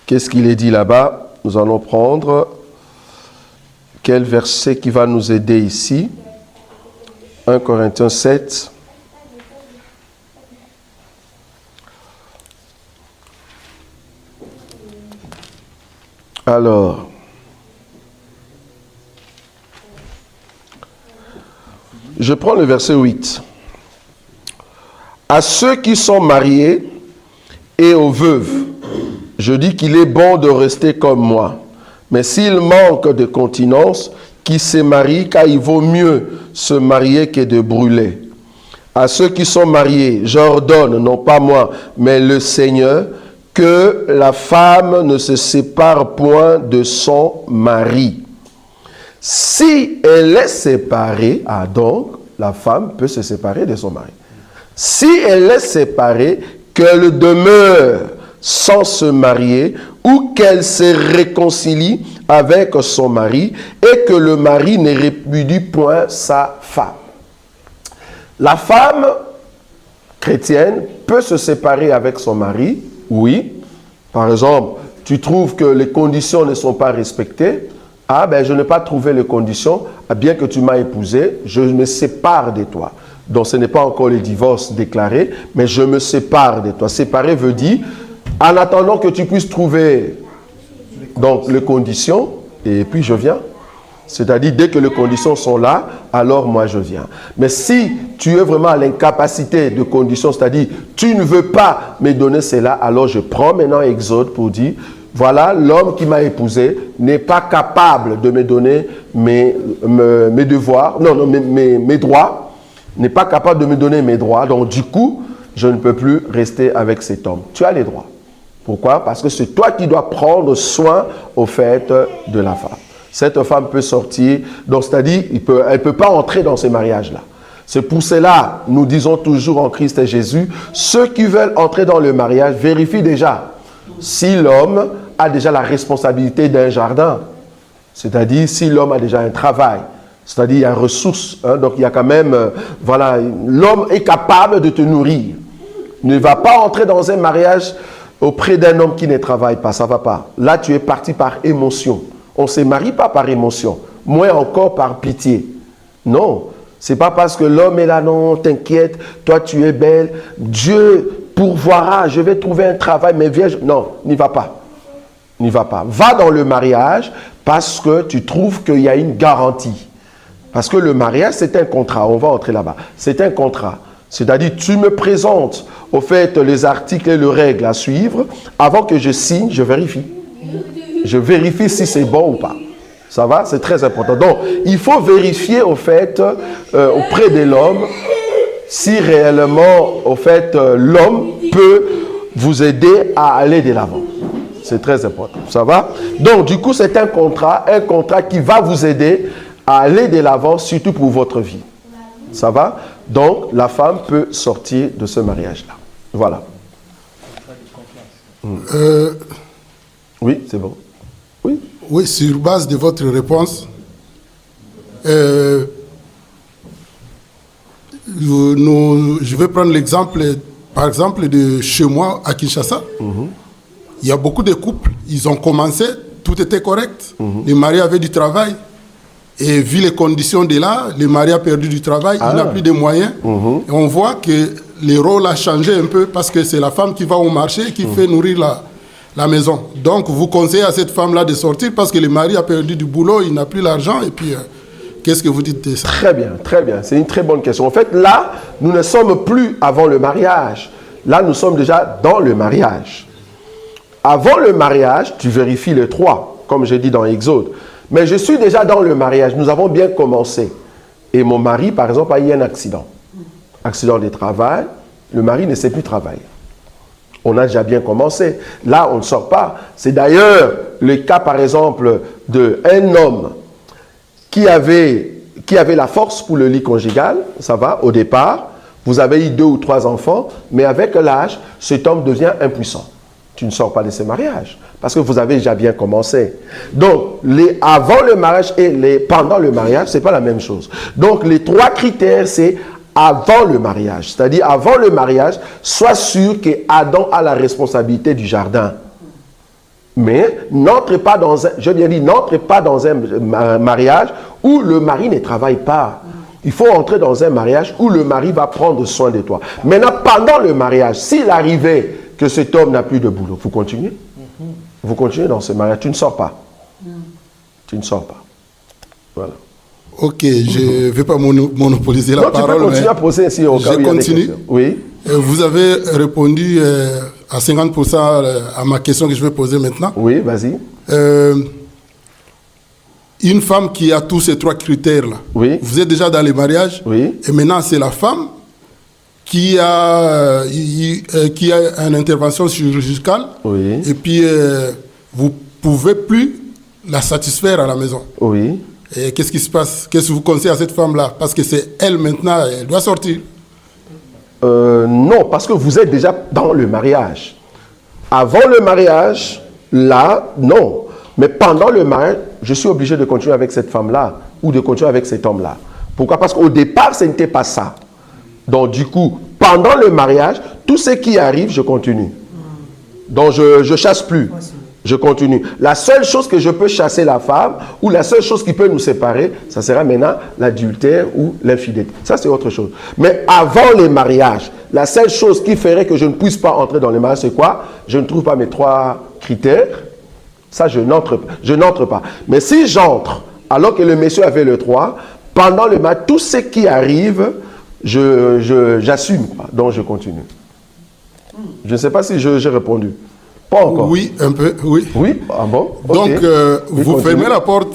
Qu'est-ce qu'il est dit là-bas? Nous allons prendre quel verset qui va nous aider ici? 1 Corinthiens 7. Alors, je prends le verset 8. À ceux qui sont mariés et aux veuves, je dis qu'il est bon de rester comme moi. Mais s'il manque de continence, qui se marient, car il vaut mieux se marier que de brûler. À ceux qui sont mariés, j'ordonne, non pas moi, mais le Seigneur, que la femme ne se sépare point de son mari. Si elle est séparée, donc la femme peut se séparer de son mari. Si elle est séparée, qu'elle demeure sans se marier ou qu'elle se réconcilie avec son mari et que le mari ne répudie point sa femme. La femme chrétienne peut se séparer avec son mari, oui. Par exemple, tu trouves que les conditions ne sont pas respectées. Ah, ben je n'ai pas trouvé les conditions. Ah, bien que tu m'as épousé, je me sépare de toi. Donc ce n'est pas encore le divorce déclaré, mais je me sépare de toi. Séparer veut dire, En attendant que tu puisses trouver donc les conditions, et puis je viens. C'est-à-dire, dès que les conditions sont là, alors moi je viens. Mais si tu es vraiment à l'incapacité de conditions, c'est-à-dire, tu ne veux pas me donner cela, alors je prends maintenant Exode pour dire, voilà, l'homme qui m'a épousé n'est pas capable de me donner mes devoirs, non, mes droits, n'est pas capable de me donner mes droits. Donc, du coup, je ne peux plus rester avec cet homme. Tu as les droits. Pourquoi? Parce que c'est toi qui dois prendre soin au fait de la femme. Cette femme peut sortir, donc c'est-à-dire, elle ne peut pas entrer dans ces mariages-là. C'est pour cela, nous disons toujours en Christ et Jésus, ceux qui veulent entrer dans le mariage, vérifient déjà si l'homme a déjà la responsabilité d'un jardin. C'est-à-dire, si l'homme a déjà un travail. C'est-à-dire, il y a ressources. Hein, donc, il y a quand même, voilà, l'homme est capable de te nourrir. Ne va pas entrer dans un mariage auprès d'un homme qui ne travaille pas, ça ne va pas. Là, tu es parti par émotion. On ne se marie pas par émotion, moins encore par pitié. Non, ce n'est pas parce que l'homme est là, non, t'inquiète, toi tu es belle, Dieu pourvoira, je vais trouver un travail, mais vierge, non, n'y va pas. N'y va pas. Va dans le mariage parce que tu trouves qu'il y a une garantie. Parce que le mariage, c'est un contrat, on va entrer là-bas, c'est un contrat. C'est-à-dire, tu me présentes, au fait, les articles et les règles à suivre, avant que je signe, je vérifie. Je vérifie si c'est bon ou pas. Ça va? C'est très important. Donc, il faut vérifier, au fait, auprès de l'homme, si réellement, au fait, l'homme peut vous aider à aller de l'avant. C'est très important. Ça va? Donc, du coup, c'est un contrat qui va vous aider à aller de l'avant, surtout pour votre vie. Ça va? Donc, la femme peut sortir de ce mariage-là. Voilà. Oui, c'est bon. Oui. Oui, sur base de votre réponse, je vais prendre l'exemple, par exemple, de chez moi à Kinshasa. Il y a beaucoup de couples, ils ont commencé, tout était correct. Le mari avait du travail. Et vu les conditions de là, le mari a perdu du travail, il n'a plus de moyens. Et on voit que le rôle a changé un peu parce que c'est la femme qui va au marché et qui fait nourrir la maison. Donc, vous conseillez à cette femme-là de sortir parce que le mari a perdu du boulot, il n'a plus l'argent. Et puis, qu'est-ce que vous dites de ça? Très bien, très bien. C'est une très bonne question. En fait, là, nous ne sommes plus avant le mariage. Là, nous sommes déjà dans le mariage. Avant le mariage, tu vérifies les trois, comme j'ai dit dans Exode. Mais je suis déjà dans le mariage. Nous avons bien commencé. Et mon mari, par exemple, a eu un accident. Accident de travail. Le mari ne sait plus travailler. On a déjà bien commencé. Là, on ne sort pas. C'est d'ailleurs le cas, par exemple, d'un homme qui avait la force pour le lit conjugal. Ça va, au départ. Vous avez eu 2 ou 3 enfants. Mais avec l'âge, cet homme devient impuissant. Tu ne sors pas de ce mariage. Parce que vous avez déjà bien commencé. Donc, avant le mariage et pendant le mariage, ce n'est pas la même chose. Donc, les 3 critères, c'est avant le mariage. C'est-à-dire, avant le mariage, sois sûr que Adam a la responsabilité du jardin. Mais n'entre pas dans un mariage où le mari ne travaille pas. Il faut entrer dans un mariage où le mari va prendre soin de toi. Maintenant, pendant le mariage, s'il arrivait que cet homme n'a plus de boulot, vous continuez? Vous continuez dans ce mariage, tu ne sors pas. Tu ne sors pas. Voilà. Ok, je ne vais pas monopoliser la parole. Tu peux continuer à poser si au cas où il y a des questions. Oui. Vous avez répondu à 50% à ma question que je vais poser maintenant. Oui, vas-y. Une femme qui a tous ces 3 critères-là, oui. Vous êtes déjà dans les mariages, oui. Et maintenant c'est la femme qui a une intervention chirurgicale, oui. Et puis vous ne pouvez plus la satisfaire à la maison. Oui. Et qu'est-ce qui se passe? Qu'est-ce que vous conseillez à cette femme-là? Parce que c'est elle maintenant, elle doit sortir. Non, parce que vous êtes déjà dans le mariage. Avant le mariage, là, non. Mais pendant le mariage, je suis obligé de continuer avec cette femme-là ou de continuer avec cet homme-là. Pourquoi? Parce qu'au départ, ce n'était pas ça. Donc, du coup, pendant le mariage, tout ce qui arrive, je continue. Donc, je ne chasse plus. Je continue. La seule chose que je peux chasser la femme, ou la seule chose qui peut nous séparer, ça sera maintenant l'adultère ou l'infidélité. Ça, c'est autre chose. Mais avant les mariages, la seule chose qui ferait que je ne puisse pas entrer dans les mariages, c'est quoi? Je ne trouve pas mes 3 critères. Ça, je n'entre pas. Mais si j'entre, alors que le monsieur avait le 3, pendant le mariage, tout ce qui arrive, j'assume. Donc, je continue. Je ne sais pas si j'ai répondu. Pas encore. Oui, un peu, oui. Oui, ah bon? Donc, Okay. vous continue. fermez la porte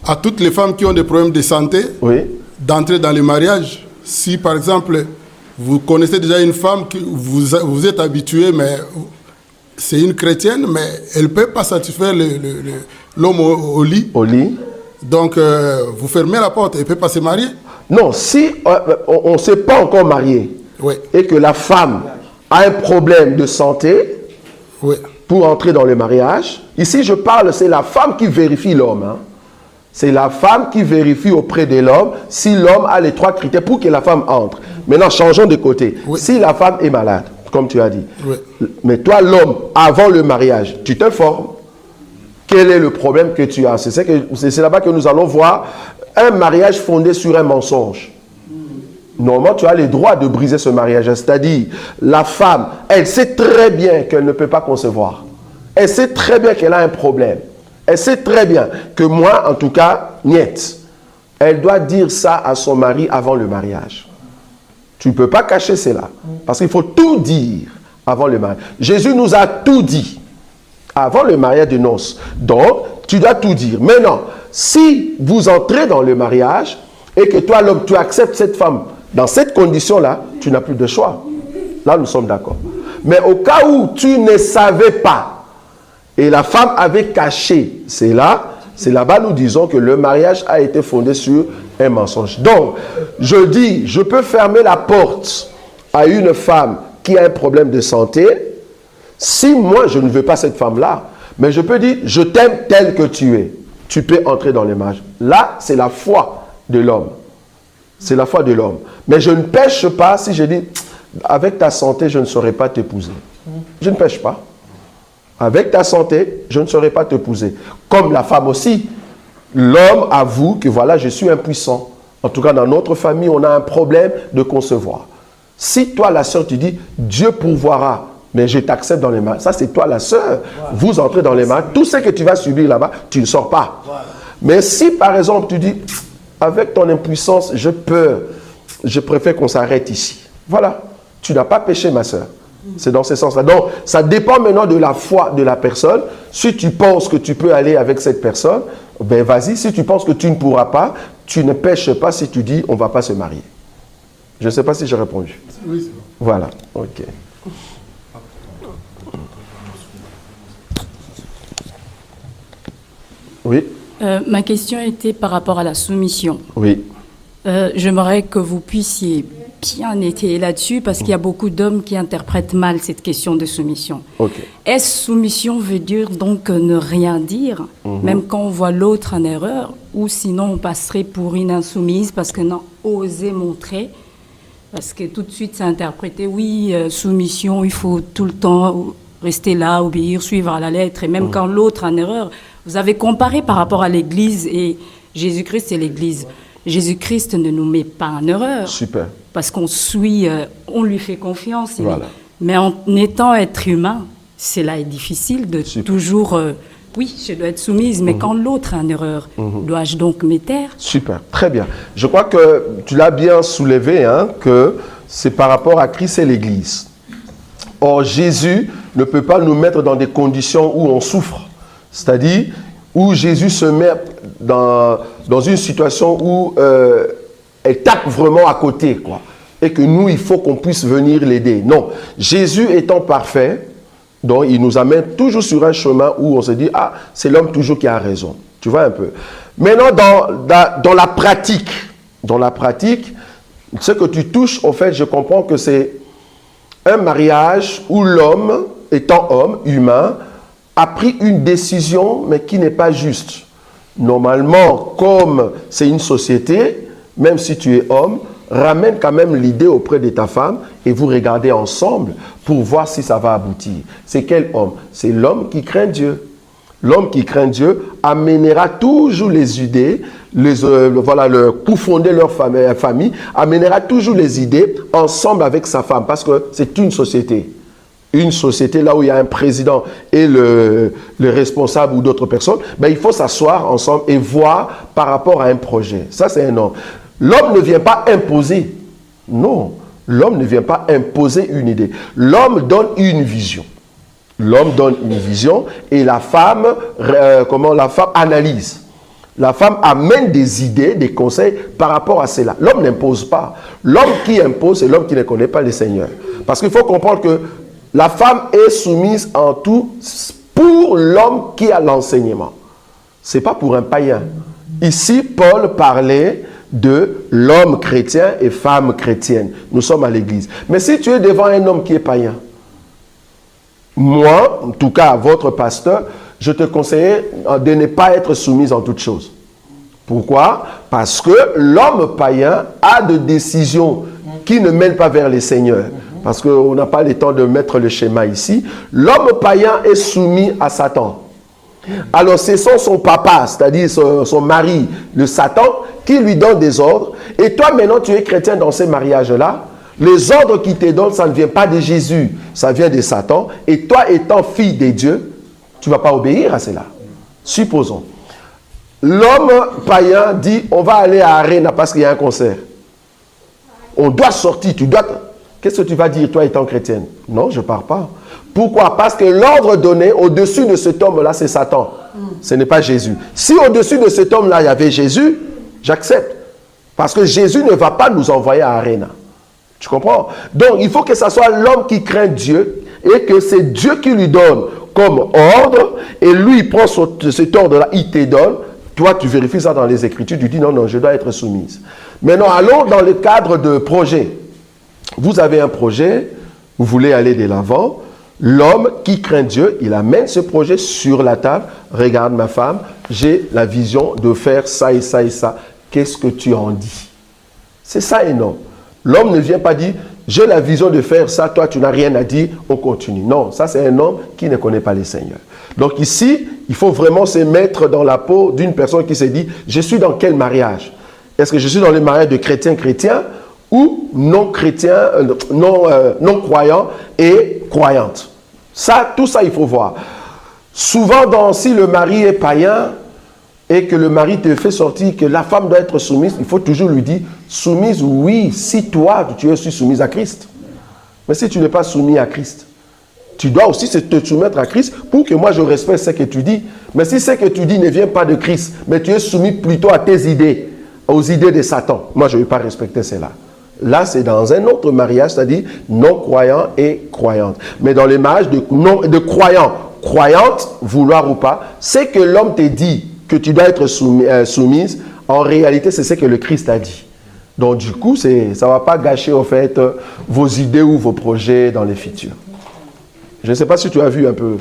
à toutes les femmes qui ont des problèmes de santé Oui. d'entrer dans le mariage. Si, par exemple, vous connaissez déjà une femme que vous êtes habitué, mais c'est une chrétienne, mais elle ne peut pas satisfaire l'homme au lit. Au lit. Donc, vous fermez la porte, elle ne peut pas se marier. Non, si on ne s'est pas encore marié Oui, et que la femme a un problème de santé oui. pour entrer dans le mariage, ici je parle, c'est la femme qui vérifie l'homme. Hein. C'est la femme qui vérifie auprès de l'homme si l'homme a les 3 critères pour que la femme entre. Maintenant, changeons de côté. Oui. Si la femme est malade, comme tu as dit, Oui. mais toi, l'homme, avant le mariage, tu t'informes. Quel est le problème que tu as? C'est là-bas que nous allons voir un mariage fondé sur un mensonge. Normalement, tu as le droit de briser ce mariage. C'est-à-dire, la femme, elle sait très bien qu'elle ne peut pas concevoir. Elle sait très bien qu'elle a un problème. Elle sait très bien que moi, en tout cas, niet. Elle doit dire ça à son mari avant le mariage. Tu ne peux pas cacher cela. Parce qu'il faut tout dire avant le mariage. Jésus nous a tout dit avant le mariage de noces. Donc, tu dois tout dire. Maintenant, si vous entrez dans le mariage et que toi, l'homme, tu acceptes cette femme dans cette condition-là, tu n'as plus de choix. Là, nous sommes d'accord. Mais au cas où tu ne savais pas et la femme avait caché, c'est là-bas nous disons que le mariage a été fondé sur un mensonge. Donc, je dis, je peux fermer la porte à une femme qui a un problème de santé si moi, je ne veux pas cette femme-là. Mais je peux dire, je t'aime tel que tu es. Tu peux entrer dans le mariage. Là, c'est la foi de l'homme. C'est la foi de l'homme. Mais je ne pêche pas si je dis, avec ta santé, je ne saurais pas t'épouser. Je ne pêche pas. Avec ta santé, je ne saurais pas t'épouser. Comme la femme aussi. L'homme avoue que voilà, je suis impuissant. En tout cas, dans notre famille, on a un problème de concevoir. Si toi, la sœur, tu dis, Dieu pourvoira, mais je t'accepte dans les mains. Ça, c'est toi, la sœur. Voilà. Vous entrez dans les mains. Tout ce que tu vas subir là-bas, tu ne sors pas. Voilà. Mais si, par exemple, tu dis, avec ton impuissance, je préfère qu'on s'arrête ici. Voilà. Tu n'as pas péché, ma sœur. C'est dans ce sens-là. Donc, ça dépend maintenant de la foi de la personne. Si tu penses que tu peux aller avec cette personne, ben vas-y. Si tu penses que tu ne pourras pas, tu ne pêches pas si tu dis, on ne va pas se marier. Je ne sais pas si j'ai répondu. Oui, c'est bon. Voilà. OK. Oui. Ma question était par rapport à la soumission. Oui. J'aimerais que vous puissiez bien étayer là-dessus parce qu'il y a beaucoup d'hommes qui interprètent mal cette question de soumission. Okay. Est-ce soumission veut dire donc ne rien dire, même quand on voit l'autre en erreur, ou sinon on passerait pour une insoumise parce qu'on a osé montrer, parce que tout de suite c'est interprété, oui, soumission, il faut tout le temps rester là, obéir, suivre à la lettre, et même quand l'autre en erreur, vous avez comparé par rapport à l'Église et Jésus-Christ et l'Église. Jésus-Christ ne nous met pas en erreur. Super. Parce qu'on suit, on lui fait confiance. Voilà. Mais en étant être humain, cela est difficile de toujours... oui, je dois être soumise, mais quand l'autre est en erreur, dois-je donc me taire? Super, très bien. Je crois que tu l'as bien soulevé, hein, que c'est par rapport à Christ et l'Église. Or, Jésus ne peut pas nous mettre dans des conditions où on souffre. C'est-à-dire où Jésus se met dans une situation où elle tape vraiment à côté, quoi. Et que nous, il faut qu'on puisse venir l'aider. Non, Jésus étant parfait, donc il nous amène toujours sur un chemin où on se dit, ah, c'est l'homme toujours qui a raison. Tu vois un peu. Maintenant, dans la pratique, ce que tu touches, en fait, je comprends que c'est un mariage où l'homme, étant homme, humain, a pris une décision, mais qui n'est pas juste. Normalement, comme c'est une société, même si tu es homme, ramène quand même l'idée auprès de ta femme et vous regardez ensemble pour voir si ça va aboutir. C'est quel homme? C'est l'homme qui craint Dieu. L'homme qui craint Dieu amènera toujours les idées, pour fonder leur famille, amènera toujours les idées ensemble avec sa femme, parce que c'est une société. Une société là où il y a un président et le responsable ou d'autres personnes, ben, il faut s'asseoir ensemble et voir par rapport à un projet. Ça, c'est un homme. L'homme ne vient pas imposer. Non, l'homme ne vient pas imposer une idée. L'homme donne une vision. L'homme donne une vision et la femme, la femme analyse. La femme amène des idées, des conseils par rapport à cela. L'homme n'impose pas. L'homme qui impose, c'est l'homme qui ne connaît pas le Seigneur. Parce qu'il faut comprendre que la femme est soumise en tout pour l'homme qui a l'enseignement. Ce n'est pas pour un païen. Ici, Paul parlait de l'homme chrétien et femme chrétienne. Nous sommes à l'église. Mais si tu es devant un homme qui est païen, moi, en tout cas, votre pasteur, je te conseille de ne pas être soumise en toutes choses. Pourquoi? Parce que l'homme païen a des décisions qui ne mènent pas vers les seigneurs. Parce qu'on n'a pas le temps de mettre le schéma ici. L'homme païen est soumis à Satan. Alors, ce sont son papa, c'est-à-dire son mari, le Satan, qui lui donne des ordres. Et toi, maintenant, tu es chrétien dans ces mariages-là. Les ordres qu'il te donne, ça ne vient pas de Jésus, ça vient de Satan. Et toi, étant fille de Dieu, tu ne vas pas obéir à cela. Supposons. L'homme païen dit, on va aller à Arena parce qu'il y a un concert. On doit sortir, tu dois... Qu'est-ce que tu vas dire, toi, étant chrétienne? Non, je ne pars pas. Pourquoi? Parce que l'ordre donné au-dessus de cet homme-là, c'est Satan. Ce n'est pas Jésus. Si au-dessus de cet homme-là, il y avait Jésus, j'accepte. Parce que Jésus ne va pas nous envoyer à Arena. Tu comprends? Donc, il faut que ce soit l'homme qui craint Dieu et que c'est Dieu qui lui donne comme ordre et lui, il prend cet ordre-là, il te donne. Toi, tu vérifies ça dans les Écritures, tu dis non, non, je dois être soumise. Maintenant, allons dans le cadre de projet. Vous avez un projet, vous voulez aller de l'avant. L'homme qui craint Dieu, il amène ce projet sur la table. Regarde ma femme, j'ai la vision de faire ça et ça et ça. Qu'est-ce que tu en dis? C'est ça un homme. L'homme ne vient pas dire, j'ai la vision de faire ça, toi tu n'as rien à dire, on continue. Non, ça c'est un homme qui ne connaît pas les seigneurs. Donc ici, il faut vraiment se mettre dans la peau d'une personne qui se dit, je suis dans quel mariage? Est-ce que je suis dans le mariage de chrétien ou non-chrétien, non-croyant et croyante? Ça, tout ça, il faut voir. Souvent, si le mari est païen et que le mari te fait sortir que la femme doit être soumise, il faut toujours lui dire, soumise, oui, si toi, tu es aussi soumise à Christ. Mais si tu n'es pas soumis à Christ, tu dois aussi te soumettre à Christ pour que moi, je respecte ce que tu dis. Mais si ce que tu dis ne vient pas de Christ, mais tu es soumis plutôt à tes idées, aux idées de Satan, moi, je ne vais pas respecter cela. Là, c'est dans un autre mariage, c'est-à-dire non-croyant et croyante. Mais dans les mariages de croyants, croyante, vouloir ou pas, c'est que l'homme te dit que tu dois être soumise, en réalité, c'est ce que le Christ a dit. Donc, du coup, ça ne va pas gâcher, au fait, vos idées ou vos projets dans les futurs. Je ne sais pas si tu as vu un peu.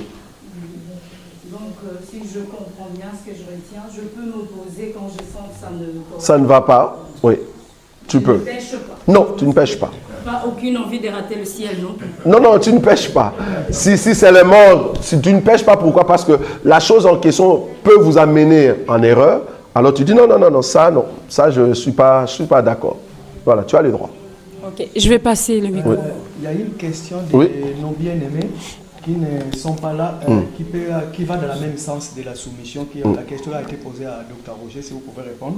Donc, si je comprends bien ce que je retiens, je peux m'opposer quand je sens que ça ne correspond. Ça ne va pas, oui. Tu peux. Ne pêche pas. Non, tu ne pêches pas. Pas aucune envie de rater le ciel non plus. Non, non, tu ne pêches pas. Si c'est le monde, si tu ne pêches pas, pourquoi? Parce que la chose en question peut vous amener en erreur. Alors tu dis non, ça je ne suis pas d'accord. Voilà, tu as le droit. Ok, je vais passer le micro. Il y a une question des non bien-aimés qui ne sont pas là, qui va dans le même sens de la soumission. La question a été posée à Dr Roger, si vous pouvez répondre.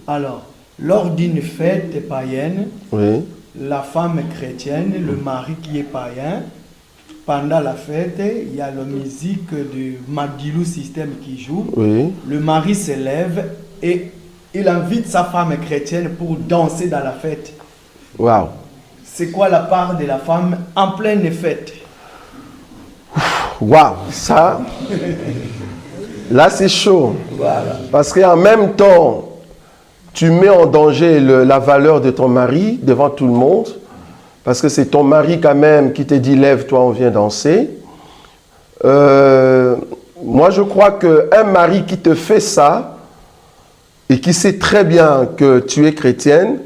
Alors, lors d'une fête païenne, la femme chrétienne, le mari qui est païen, pendant la fête, il y a la musique du Magilou System qui joue. Le mari se lève et il invite sa femme chrétienne pour danser dans la fête. Waouh! C'est quoi la part de la femme en pleine fête? Waouh! Ça, là c'est chaud. Voilà. Parce qu'en même temps, tu mets en danger la valeur de ton mari devant tout le monde. Parce que c'est ton mari quand même qui te dit « Lève-toi, on vient danser ». Moi, je crois qu'un mari qui te fait ça et qui sait très bien que tu es chrétienne,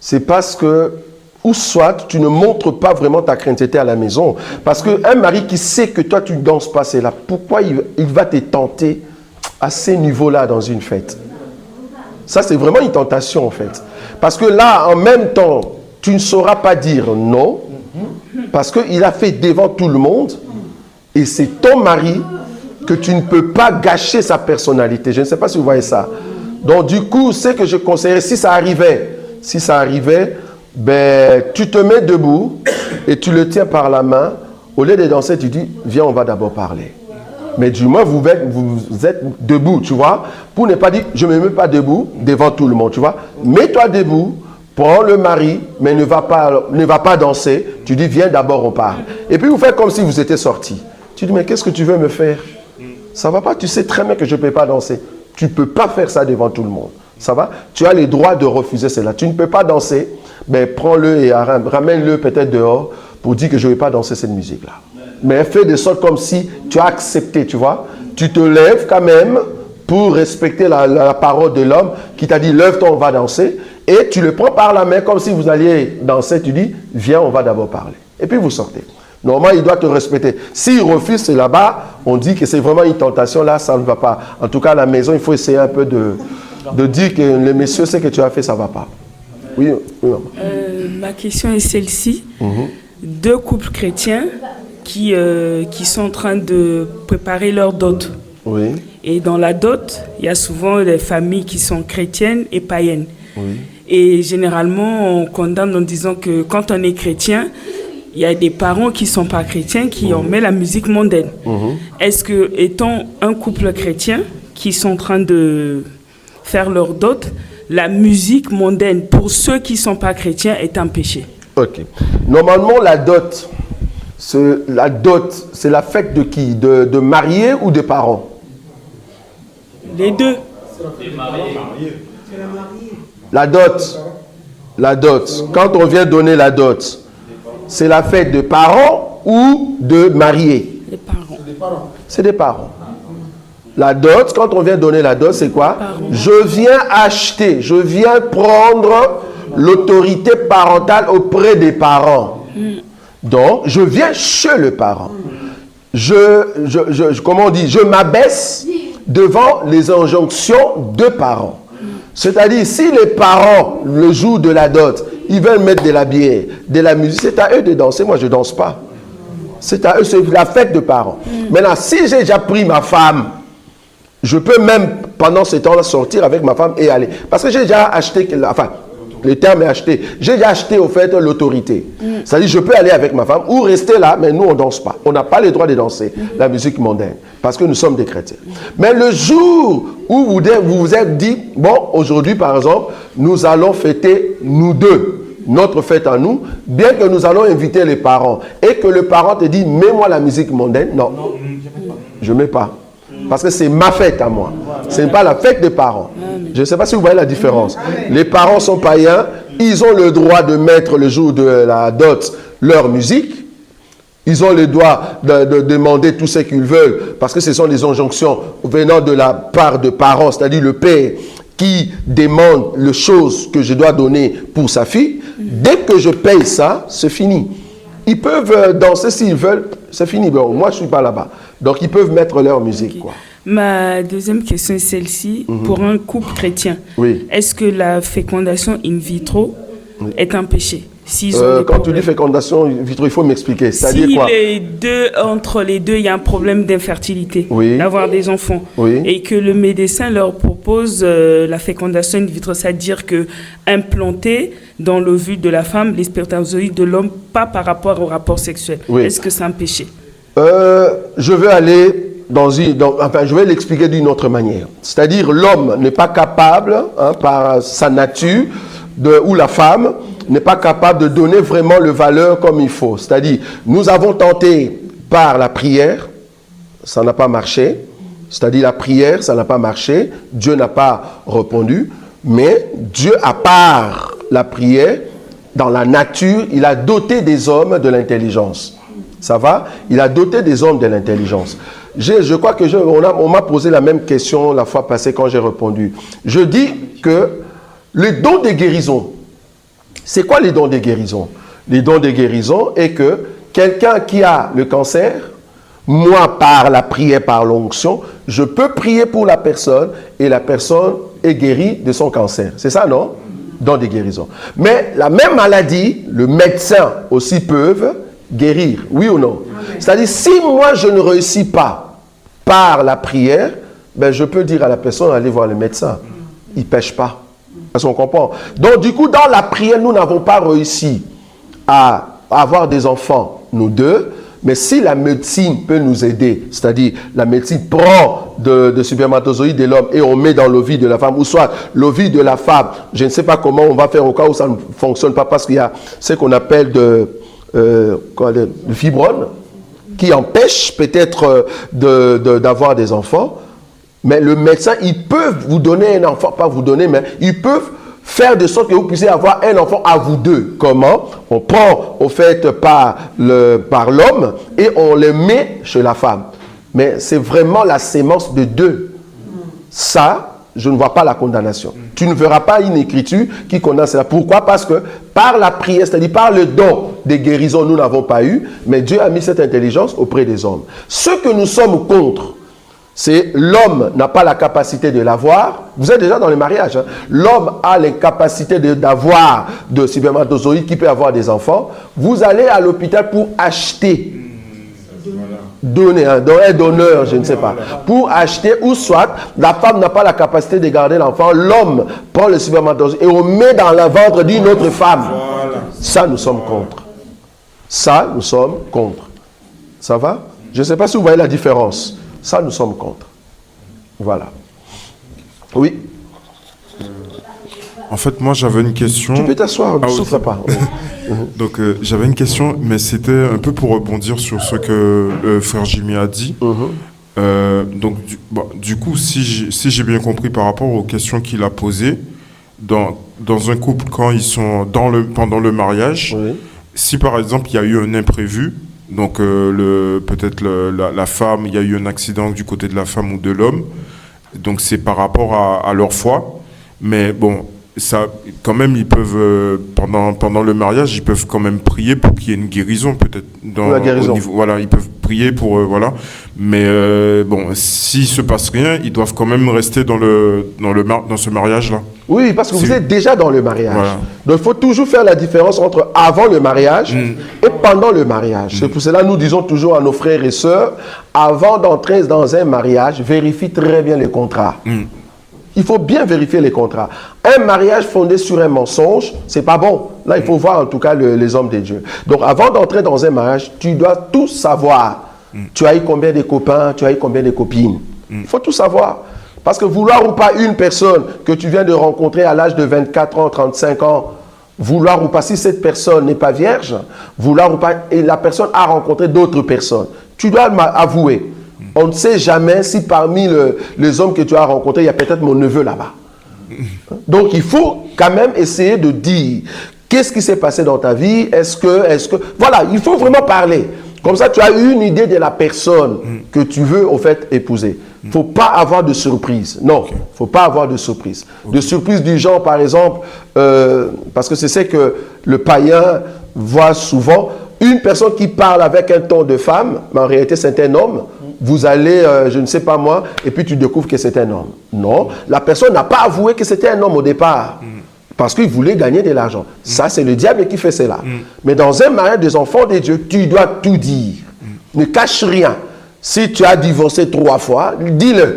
c'est parce que, ou soit tu ne montres pas vraiment ta chrétienté à la maison. Parce qu'un mari qui sait que toi tu ne danses pas, c'est là. Pourquoi il va te tenter à ces niveaux-là dans une fête? Ça, c'est vraiment une tentation en fait. Parce que là, en même temps, tu ne sauras pas dire non, parce qu'il a fait devant tout le monde, et c'est ton mari que tu ne peux pas gâcher sa personnalité. Je ne sais pas si vous voyez ça. Donc du coup, c'est que je conseillerais, si ça arrivait, ben, tu te mets debout et tu le tiens par la main. Au lieu de danser, tu dis, viens, on va d'abord parler. Mais du moins, vous êtes debout, tu vois, pour ne pas dire, je ne me mets pas debout devant tout le monde, tu vois. Mets-toi debout, prends le mari, mais ne va pas danser. Tu dis, viens d'abord, on parle. Et puis, vous faites comme si vous étiez sortis. Tu dis, mais qu'est-ce que tu veux me faire? Ça ne va pas, tu sais très bien que je ne peux pas danser. Tu ne peux pas faire ça devant tout le monde. Ça va? Tu as le droit de refuser cela. Tu ne peux pas danser, mais prends-le et ramène-le peut-être dehors pour dire que je ne vais pas danser cette musique-là. Mais fais de sorte comme si tu as accepté, tu vois. Tu te lèves quand même pour respecter la parole de l'homme qui t'a dit, lève-toi, on va danser. Et tu le prends par la main comme si vous alliez danser. Tu dis, viens, on va d'abord parler. Et puis vous sortez. Normalement, il doit te respecter. S'il refuse, c'est là-bas, on dit que c'est vraiment une tentation. Là, ça ne va pas. En tout cas, à la maison, il faut essayer un peu de dire que le monsieur sait que tu as fait, ça ne va pas. Oui, oui. Ma question est celle-ci. Deux couples chrétiens qui sont en train de préparer leur dot. Oui. Et dans la dot, il y a souvent des familles qui sont chrétiennes et païennes. Oui. Et généralement, on condamne en disant que quand on est chrétien, il y a des parents qui ne sont pas chrétiens qui en mettent la musique mondaine. Est-ce que, étant un couple chrétien qui sont en train de faire leur dot, la musique mondaine, pour ceux qui ne sont pas chrétiens, est un péché? Ok. Normalement, la dot, c'est la fête de qui? De mariés ou de parents? Les deux. La dot, quand on vient donner la dot, c'est la fête de parents ou de mariés? Les parents. C'est des parents. La dot, quand on vient donner la dot, c'est quoi? Je viens prendre l'autorité parentale auprès des parents. Donc, je viens chez le parent. Comment on dit? Je m'abaisse devant les injonctions de parents. C'est-à-dire, si les parents, le jour de la dot, ils veulent mettre de la bière, de la musique, c'est à eux de danser. Moi, je ne danse pas. C'est à eux, c'est la fête de parents. Maintenant, si j'ai déjà pris ma femme, je peux même, pendant ce temps-là, sortir avec ma femme et aller. Parce que j'ai déjà acheté, enfin, le terme est acheté. J'ai déjà acheté, au fait, l'autorité. C'est-à-dire, je peux aller avec ma femme ou rester là, mais nous, on ne danse pas. On n'a pas le droit de danser la musique mondaine, parce que nous sommes des chrétiens. Mais le jour où vous vous êtes dit, bon, aujourd'hui, par exemple, nous allons fêter, nous deux, notre fête à nous, bien que nous allons inviter les parents, et que le parent te dit, mets-moi la musique mondaine. Non, je ne mets pas. Parce que c'est ma fête à moi. Ce n'est pas la fête des parents. Je ne sais pas si vous voyez la différence. Les parents sont païens. Ils ont le droit de mettre le jour de la dot leur musique. Ils ont le droit de demander tout ce qu'ils veulent. Parce que ce sont des injonctions venant de la part de parents, c'est-à-dire le père qui demande les choses que je dois donner pour sa fille. Dès que je paye ça, c'est fini. Ils peuvent danser s'ils veulent, c'est fini. Bon, moi, je ne suis pas là-bas. Donc, ils peuvent mettre leur musique. Quoi. Ma deuxième question est celle-ci. Pour un couple chrétien, est-ce que la fécondation in vitro est un péché? Quand tu dis fécondation in vitro, il faut m'expliquer. C'est-à-dire quoi? Entre les deux, il y a un problème d'infertilité, d'avoir des enfants, et que le médecin leur propose la fécondation in vitro, c'est-à-dire que implanter dans l'ovule de la femme les spermatozoïdes de l'homme, pas par rapport au rapport sexuel. Est-ce que c'est un péché? Je vais aller je vais l'expliquer d'une autre manière. C'est-à-dire, l'homme n'est pas capable, par sa nature, ou la femme, n'est pas capable de donner vraiment le valeur comme il faut. C'est-à-dire, nous avons tenté par la prière, ça n'a pas marché. C'est-à-dire, la prière, ça n'a pas marché. Dieu n'a pas répondu. Mais Dieu, à part la prière, dans la nature, il a doté des hommes de l'intelligence. Ça va? Il a doté des hommes de l'intelligence. Je crois que on m'a posé la même question la fois passée quand j'ai répondu. Je dis que le don de guérison C'est quoi les dons de guérison? Les dons de guérison est que quelqu'un qui a le cancer, moi, par la prière, par l'onction, je peux prier pour la personne et la personne est guérie de son cancer. C'est ça, non? Don de guérison. Mais la même maladie, le médecin aussi peuvent guérir, oui ou non? C'est-à-dire, si moi je ne réussis pas par la prière, ben je peux dire à la personne, allez voir le médecin. Il ne pêche pas. Parce qu'on comprend. Donc du coup, dans la prière, nous n'avons pas réussi à avoir des enfants, nous deux, mais si la médecine peut nous aider, c'est-à-dire la médecine prend de spermatozoïdes de l'homme et on met dans l'ovule de la femme, ou soit l'ovule de la femme, je ne sais pas comment on va faire au cas où ça ne fonctionne pas, parce qu'il y a ce qu'on appelle de fibrone, qui empêche peut-être d'avoir des enfants, mais le médecin, ils peuvent vous donner un enfant, pas vous donner, mais ils peuvent faire de sorte que vous puissiez avoir un enfant à vous deux. Comment? On prend, au fait, par l'homme et on le met chez la femme. Mais c'est vraiment la sémence de deux. Ça, je ne vois pas la condamnation. Tu ne verras pas une écriture qui condamne cela. Pourquoi? Parce que par la prière, c'est-à-dire par le don de guérison, nous n'avons pas eu, mais Dieu a mis cette intelligence auprès des hommes. Ce que nous sommes contre, c'est l'homme n'a pas la capacité de l'avoir. Vous êtes déjà dans le mariage. Hein? L'homme a les capacités d'avoir de spermatozoïdes qui peut avoir des enfants. Vous allez à l'hôpital pour acheter. Donner, un donneur, je ne sais pas. Pour acheter, ou soit la femme n'a pas la capacité de garder l'enfant. L'homme prend le spermatozoïde et on met dans le ventre d'une autre femme. Ça, nous sommes contre. Ça, nous sommes contre. Ça va? Je ne sais pas si vous voyez la différence. Ça, nous sommes contre. Voilà. Oui. En fait, moi, j'avais une question. Tu peux t'asseoir, ne souffre pas. Donc, j'avais une question, mais c'était un peu pour rebondir sur ce que frère Jimmy a dit. Donc, du coup, si j'ai bien compris par rapport aux questions qu'il a posées, dans un couple, quand ils sont pendant le mariage, si par exemple, il y a eu un imprévu, donc peut-être la femme, il y a eu un accident du côté de la femme ou de l'homme, donc c'est par rapport à leur foi, mais bon, ça, quand même, ils peuvent, pendant le mariage, ils peuvent quand même prier pour qu'il y ait une guérison, peut-être. Pour la guérison. Voilà, ils peuvent prier pour, voilà. Mais bon, s'il ne se passe rien, ils doivent quand même rester dans ce mariage-là. Oui, parce que vous êtes déjà dans le mariage. Voilà. Donc, il faut toujours faire la différence entre avant le mariage et pendant le mariage. C'est pour cela que nous disons toujours à nos frères et sœurs, avant d'entrer dans un mariage, vérifie très bien les contrats. Il faut bien vérifier les contrats. Un mariage fondé sur un mensonge, c'est pas bon. Là, il faut voir en tout cas les hommes de Dieu. Donc, avant d'entrer dans un mariage, tu dois tout savoir. Tu as eu combien de copains, tu as eu combien de copines. Il faut tout savoir. Parce que vouloir ou pas une personne que tu viens de rencontrer à l'âge de 24 ans, 35 ans, vouloir ou pas, si cette personne n'est pas vierge, vouloir ou pas, et la personne a rencontré d'autres personnes, tu dois avouer. On ne sait jamais si parmi les hommes que tu as rencontrés, il y a peut-être mon neveu là-bas. Donc, il faut quand même essayer de dire qu'est-ce qui s'est passé dans ta vie. Est-ce que... Voilà, il faut vraiment parler. Comme ça, tu as une idée de la personne que tu veux, en fait, épouser. Il ne faut pas avoir de surprise. Non, il ne faut pas avoir de surprise. De surprise du genre, par exemple, parce que c'est ce que le païen voit souvent, une personne qui parle avec un ton de femme, mais en réalité, c'est un homme. Vous allez, je ne sais pas moi, et puis tu découvres que c'est un homme. Non, la personne n'a pas avoué que c'était un homme au départ. Parce qu'il voulait gagner de l'argent. Ça, c'est le diable qui fait cela. Mais dans un mariage des enfants de Dieu, tu dois tout dire. Ne cache rien. Si tu as divorcé 3 fois, dis-le.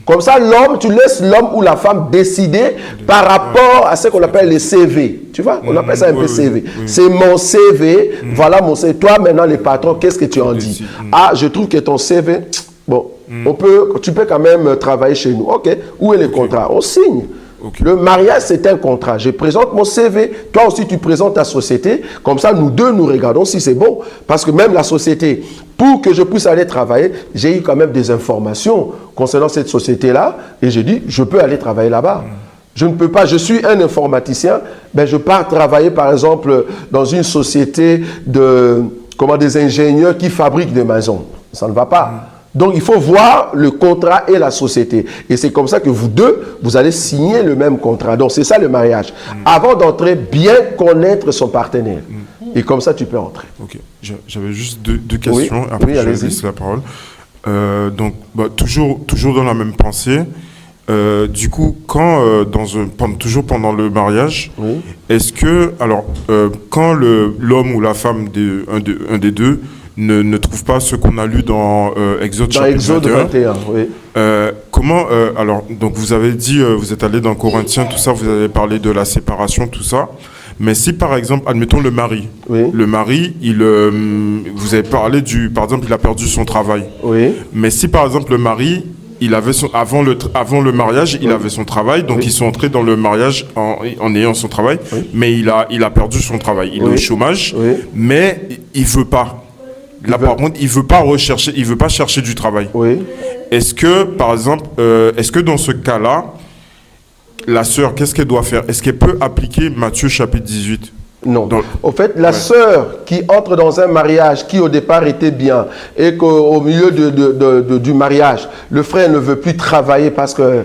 Comme ça, l'homme, tu laisses l'homme ou la femme décider par rapport à ce qu'on appelle les CV. Tu vois, on appelle ça un peu CV. C'est mon CV, voilà mon CV. Toi, maintenant, les patrons, qu'est-ce que tu en dis? Ah, je trouve que ton CV, bon, tu peux quand même travailler chez nous. Ok, où est le contrat? On signe. Le mariage, c'est un contrat. Je présente mon CV. Toi aussi, tu présentes ta société. Comme ça, nous deux, nous regardons si c'est bon. Parce que même la société, pour que je puisse aller travailler, j'ai eu quand même des informations concernant cette société-là. Et j'ai dit, je peux aller travailler là-bas. Je ne peux pas, je suis un informaticien, ben je pars travailler par exemple dans une société des ingénieurs qui fabriquent des maisons. Ça ne va pas. Donc, il faut voir le contrat et la société. Et c'est comme ça que vous deux, vous allez signer le même contrat. Donc, c'est ça le mariage. Avant d'entrer, bien connaître son partenaire. Et comme ça, tu peux entrer. Ok. J'avais juste deux questions. Oui. Après, Oui, je allez-y. laisse la parole. Donc, toujours dans la même pensée. Du coup, toujours pendant le mariage, Oui. est-ce que, alors, quand l'homme ou la femme, un des deux, ne trouve pas ce qu'on a lu dans Exode Dans chapitre Exode 21, oui. comment, alors, donc vous avez dit, vous êtes allé dans Corinthiens, tout ça, vous avez parlé de la séparation, tout ça. Mais si par exemple, admettons le mari, Oui. le mari, vous avez parlé par exemple, il a perdu son travail. Oui. Mais si par exemple le mari, il avait avant le mariage, il avait son travail, donc Oui. ils sont entrés dans le mariage en ayant son travail, Oui. mais il a perdu son travail, il est Oui. au chômage, Oui. mais il veut pas. Là par contre, il veut pas chercher du travail. Oui. Est-ce que par exemple, dans ce cas-là, la sœur, qu'est-ce qu'elle doit faire? Est-ce qu'elle peut appliquer Matthieu chapitre 18? Non. Dans- Au fait, la sœur qui entre dans un mariage qui au départ était bien et qu'au milieu du mariage, le frère ne veut plus travailler parce que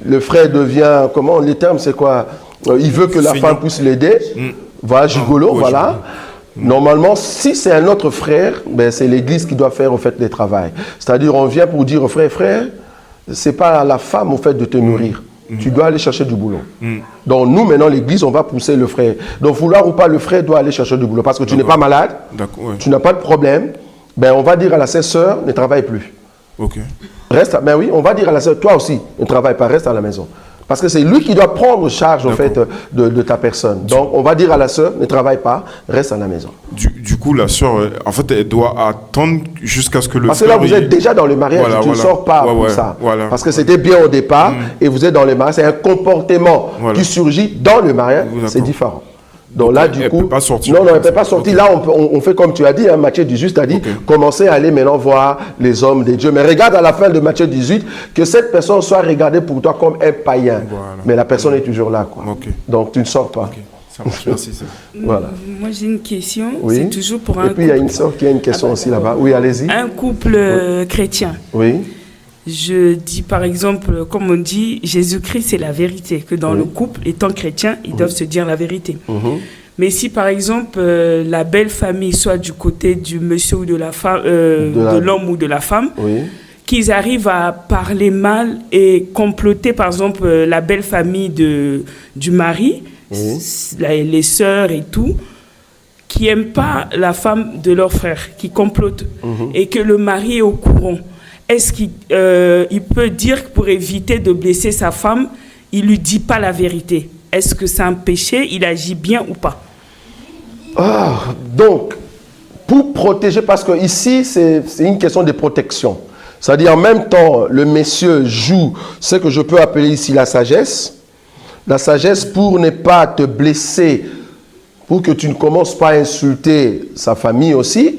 le frère devient, comment les termes c'est quoi? Il veut que la Feignant. femme puisse l'aider. Voilà, gigolo, ouais, voilà. Normalement, si c'est un autre frère, ben, c'est l'église qui doit faire au fait le travail. C'est-à-dire, on vient pour dire au frère, c'est pas à la femme au fait de te nourrir. Tu dois aller chercher du boulot. Donc nous, maintenant, l'église, on va pousser le frère. Donc vouloir ou pas, le frère doit aller chercher du boulot. Parce que tu n'es pas malade, D'accord, ouais. tu n'as pas de problème. Ben, on va dire à la sœur, ne travaille plus. Ok. Ben oui, on va dire à la sœur, toi aussi, ne travaille pas, reste à la maison. Parce que c'est lui qui doit prendre charge, en fait, de ta personne. Donc, on va dire à la sœur, ne travaille pas, reste à la maison. Du coup, la sœur, en fait, elle doit attendre jusqu'à ce que le Parce que là, frère, vous êtes déjà dans le mariage, Voilà, tu ne voilà. sors pas Ouais, pour ouais, ça. voilà. Parce que c'était bien au départ, et vous êtes dans le mariage. C'est un comportement Voilà. qui surgit dans le mariage, D'accord. c'est différent. Donc là, du elle coup... peut pas sortir. Non, elle ne peut pas sortir. Ok. Là, on fait comme tu as dit, hein, Matthieu 18 a dit, commencez à aller maintenant voir les hommes de Dieu. Mais regarde à la fin de Matthieu 18, que cette personne soit regardée pour toi comme un païen. Voilà. Mais la personne est toujours là, quoi. Ok. Donc tu ne sors pas. Ok. Ça marche, merci. Voilà. Moi, j'ai une question. Oui. C'est toujours pour un Et puis il y a couple, une sœur qui a une question aussi là-bas. Oui, allez-y. un couple chrétien. Oui. Je dis par exemple, comme on dit, Jésus-Christ c'est la vérité, que dans le couple, étant chrétien, ils doivent se dire la vérité. Mais si par exemple la belle famille soit du côté du monsieur ou de la femme, de l'homme ou de la femme, Oui. qu'ils arrivent à parler mal et comploter par exemple la belle famille du mari, les sœurs et tout, qui n'aiment pas la femme de leur frère, qui complotent, et que le mari est au courant. Est-ce qu'il il peut dire que pour éviter de blesser sa femme, il ne lui dit pas la vérité? Est-ce que c'est un péché? Il agit bien ou pas? Donc, pour protéger, parce que ici, c'est une question de protection. C'est-à-dire, en même temps, le monsieur joue ce que je peux appeler ici la sagesse. La sagesse pour ne pas te blesser, pour que tu ne commences pas à insulter sa famille aussi.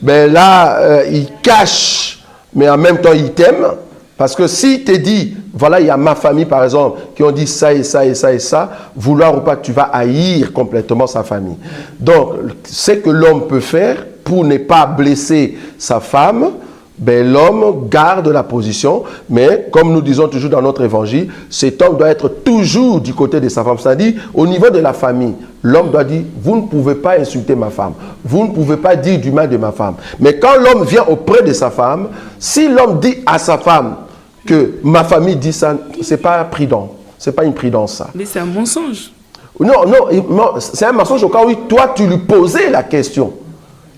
Ben là, il cache, mais en même temps, il t'aime. Parce que s'il te dit, voilà, il y a ma famille, par exemple, qui ont dit ça et ça et ça et ça, vouloir ou pas, tu vas haïr complètement sa famille. Donc, ce que l'homme peut faire pour ne pas blesser sa femme, ben, l'homme garde la position, mais comme nous disons toujours dans notre évangile, cet homme doit être toujours du côté de sa femme. C'est-à-dire, au niveau de la famille, l'homme doit dire, vous ne pouvez pas insulter ma femme, vous ne pouvez pas dire du mal de ma femme. Mais quand l'homme vient auprès de sa femme, si l'homme dit à sa femme que ma famille dit ça, c'est pas prudent, c'est pas une prudence ça. Mais c'est un mensonge. Non, c'est un mensonge au cas où toi tu lui posais la question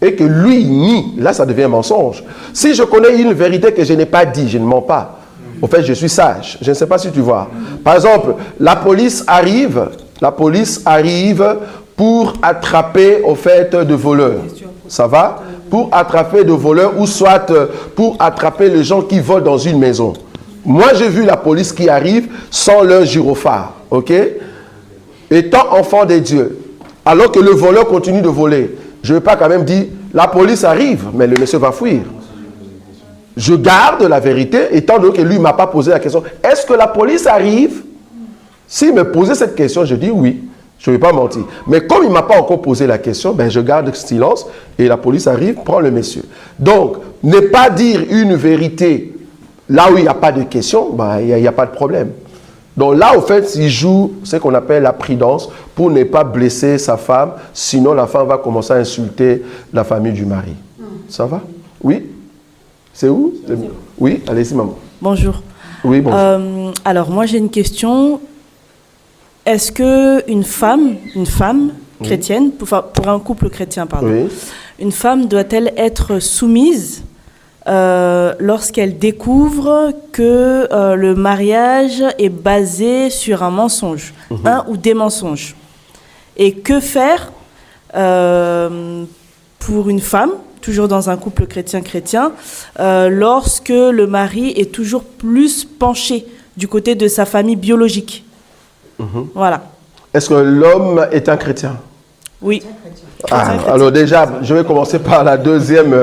et que lui nie, là ça devient un mensonge. Si je connais une vérité que je n'ai pas dit, je ne mens pas. Au fait, je suis sage. Je ne sais pas si tu vois. Par exemple, la police arrive pour attraper au fait de voleurs. Ça va? Pour attraper de voleurs ou soit pour attraper les gens qui volent dans une maison. Moi, j'ai vu la police qui arrive sans leur gyrophare. Ok? Étant enfant de Dieu, alors que le voleur continue de voler, je ne vais pas quand même dire, la police arrive, mais le monsieur va fuir. Je garde la vérité, étant donné que lui ne m'a pas posé la question, est-ce que la police arrive? S'il me posait cette question, je dis oui. Je ne vais pas mentir. Mais comme il ne m'a pas encore posé la question, ben je garde silence et la police arrive, prend le monsieur. Donc, ne pas dire une vérité là où il n'y a pas de question, ben, il n'y a pas de problème. Donc là, au fait, il joue ce qu'on appelle la prudence pour ne pas blesser sa femme, sinon la femme va commencer à insulter la famille du mari. Ça va? Oui? C'est où? Oui, allez-y, maman. Bonjour. Oui, bonjour. Alors, moi, j'ai une question. Est-ce qu'une femme chrétienne, pour un couple chrétien, pardon, Oui. une femme doit-elle être soumise lorsqu'elle découvre que le mariage est basé sur un mensonge, un ou des mensonges? Et que faire pour une femme, toujours dans un couple chrétien, lorsque le mari est toujours plus penché du côté de sa famille biologique? Voilà. Est-ce que l'homme est un chrétien? Oui. Alors déjà, je vais commencer par la deuxième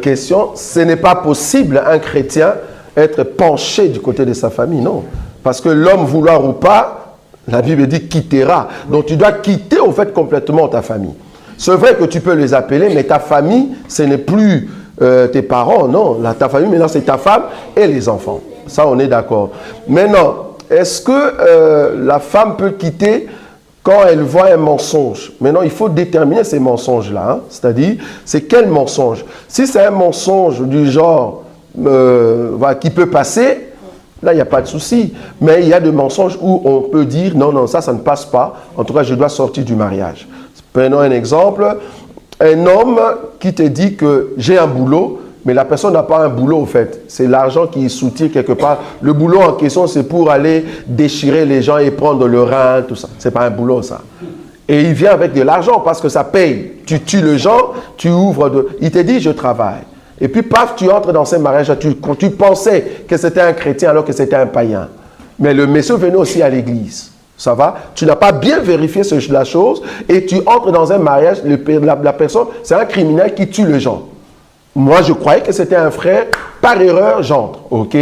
question. Ce n'est pas possible, un chrétien, être penché du côté de sa famille, non. Parce que l'homme, vouloir ou pas, la Bible dit quittera. Donc tu dois quitter au fait complètement ta famille. C'est vrai que tu peux les appeler, mais ta famille, ce n'est plus tes parents, non. Ta famille, maintenant, c'est ta femme et les enfants. Ça, on est d'accord. Maintenant, est-ce que la femme peut quitter quand elle voit un mensonge? Maintenant, il faut déterminer ces mensonges-là. Hein? C'est-à-dire, c'est quel mensonge? Si c'est un mensonge du genre qui peut passer, là, il n'y a pas de souci. Mais il y a des mensonges où on peut dire, non, ça ne passe pas. En tout cas, je dois sortir du mariage. Prenons un exemple. Un homme qui te dit que j'ai un boulot, mais la personne n'a pas un boulot, au fait. C'est l'argent qui soutient quelque part. Le boulot en question, c'est pour aller déchirer les gens et prendre le rein, tout ça. Ce n'est pas un boulot, ça. Et il vient avec de l'argent parce que ça paye. Tu tues les gens, tu ouvres... Il te dit, je travaille. Et puis, paf, tu entres dans ce mariage. Tu pensais que c'était un chrétien alors que c'était un païen. Mais le monsieur venait aussi à l'église. Ça va? Tu n'as pas bien vérifié la chose et tu entres dans un mariage. La personne, c'est un criminel qui tue les gens. Moi, je croyais que c'était un frère. Par erreur, j'entre. OK?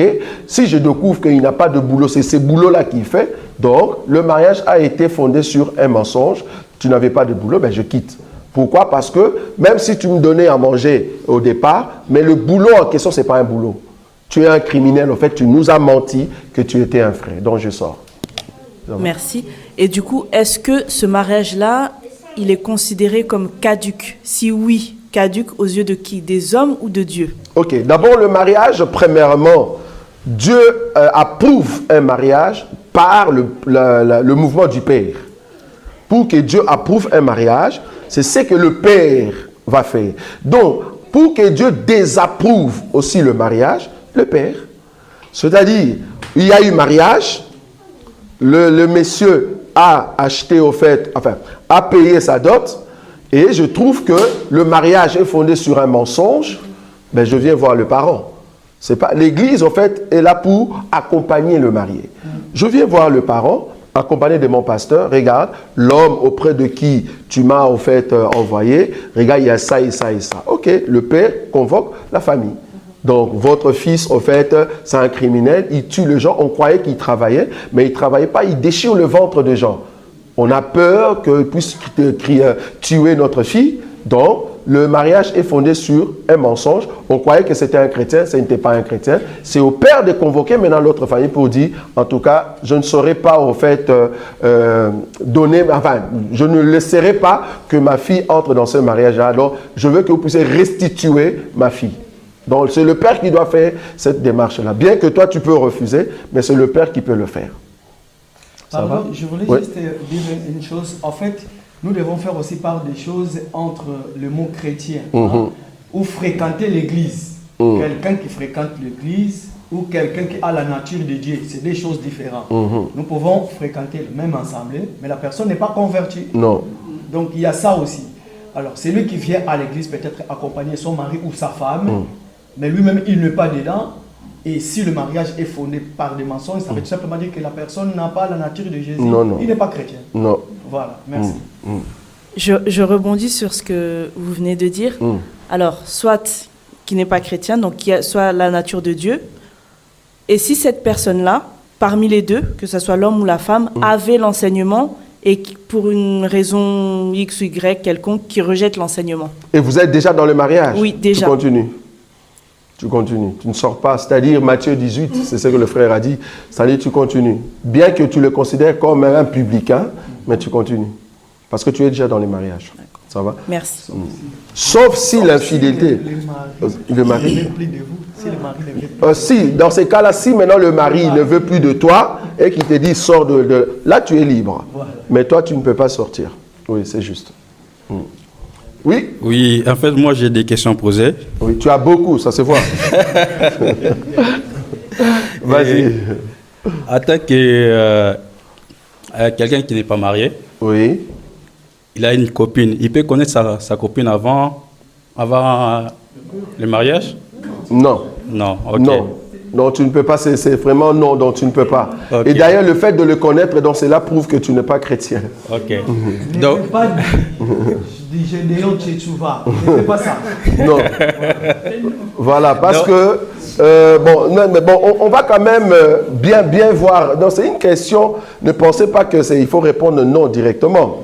Si je découvre qu'il n'a pas de boulot, c'est ce boulot-là qu'il fait. Donc, le mariage a été fondé sur un mensonge. Tu n'avais pas de boulot, ben je quitte. Pourquoi? Parce que même si tu me donnais à manger au départ, mais le boulot en question, ce n'est pas un boulot. Tu es un criminel. En fait, tu nous as menti que tu étais un frère. Donc, je sors. Merci. Et du coup, est-ce que ce mariage-là, il est considéré comme caduc? Si oui, caduc aux yeux de qui? Des hommes ou de Dieu? Ok, d'abord le mariage, premièrement, Dieu approuve un mariage par le mouvement du Père. Pour que Dieu approuve un mariage, c'est ce que le Père va faire. Donc, pour que Dieu désapprouve aussi le mariage, le Père. C'est-à-dire, il y a eu mariage, le monsieur a acheté au fait, enfin, a payé sa dot, et je trouve que le mariage est fondé sur un mensonge, ben je viens voir le parent. C'est pas l'église, en fait, est là pour accompagner le marié. Je viens voir le parent, accompagné de mon pasteur. Regarde, l'homme auprès de qui tu m'as, en fait, envoyé, regarde, il y a ça et ça et ça. Ok, le père convoque la famille. Donc, votre fils, en fait, c'est un criminel, il tue les gens. On croyait qu'il travaillait, mais il ne travaillait pas, il déchire le ventre des gens. On a peur qu'il puisse tuer notre fille. Donc, le mariage est fondé sur un mensonge. On croyait que c'était un chrétien, ce n'était pas un chrétien. C'est au père de convoquer maintenant l'autre famille pour dire, en tout cas, je ne saurais pas, en fait, je ne laisserai pas que ma fille entre dans ce mariage-là. Alors, je veux que vous puissiez restituer ma fille. Donc, c'est le père qui doit faire cette démarche-là. Bien que toi, tu peux refuser, mais c'est le père qui peut le faire. Pardon, je voulais juste dire une chose. En fait, nous devons faire aussi part des choses entre le mot chrétien ou fréquenter l'église. Quelqu'un qui fréquente l'église ou quelqu'un qui a la nature de Dieu, c'est des choses différentes. Nous pouvons fréquenter le même assemblée, mais la personne n'est pas convertie. Non. Donc, il y a ça aussi. Alors, c'est lui qui vient à l'église peut-être accompagner son mari ou sa femme, mais lui-même, il n'est pas dedans. Et si le mariage est fondé par des mensonges, ça veut tout simplement dire que la personne n'a pas la nature de Jésus. Non. Il n'est pas chrétien. Non. Voilà, merci. Je rebondis sur ce que vous venez de dire. Alors, soit qui n'est pas chrétien, donc qui a soit la nature de Dieu. Et si cette personne-là, parmi les deux, que ce soit l'homme ou la femme, avait l'enseignement et qui, pour une raison X ou Y quelconque, qui rejette l'enseignement. Et vous êtes déjà dans le mariage? Oui, déjà. Tu continues. Tu continues. Tu ne sors pas. C'est-à-dire, Matthieu 18, c'est ce que le frère a dit. C'est-à-dire, tu continues. Bien que tu le considères comme un publicain, mais tu continues. Parce que tu es déjà dans les mariages. Ça va? Merci. Sauf si l'infidélité. Le mari. ne veut plus de vous. Si le mari ne veut plus. Si, dans ces cas-là, si maintenant le mari ne veut plus de toi et qu'il te dit sors de... Là, tu es libre. Voilà. Mais toi, tu ne peux pas sortir. Oui, c'est juste. Oui? Oui, en fait, moi, j'ai des questions posées. Oui, tu as beaucoup, ça se voit. Vas-y. En tant que quelqu'un qui n'est pas marié, Oui. il a une copine. Il peut connaître sa copine avant le mariage? Non. Non, ok. Non. Non, tu ne peux pas. C'est vraiment non, donc tu ne peux pas. Ok. Et d'ailleurs, le fait de le connaître, donc cela prouve que tu n'es pas chrétien. Ok. Ne Donc, fais pas du Gédéon Tchétchouva. Ne fais pas ça. Non. Voilà, parce Non. que, bon, non, mais bon, on va quand même bien voir. Donc, c'est une question, ne pensez pas il faut répondre non directement.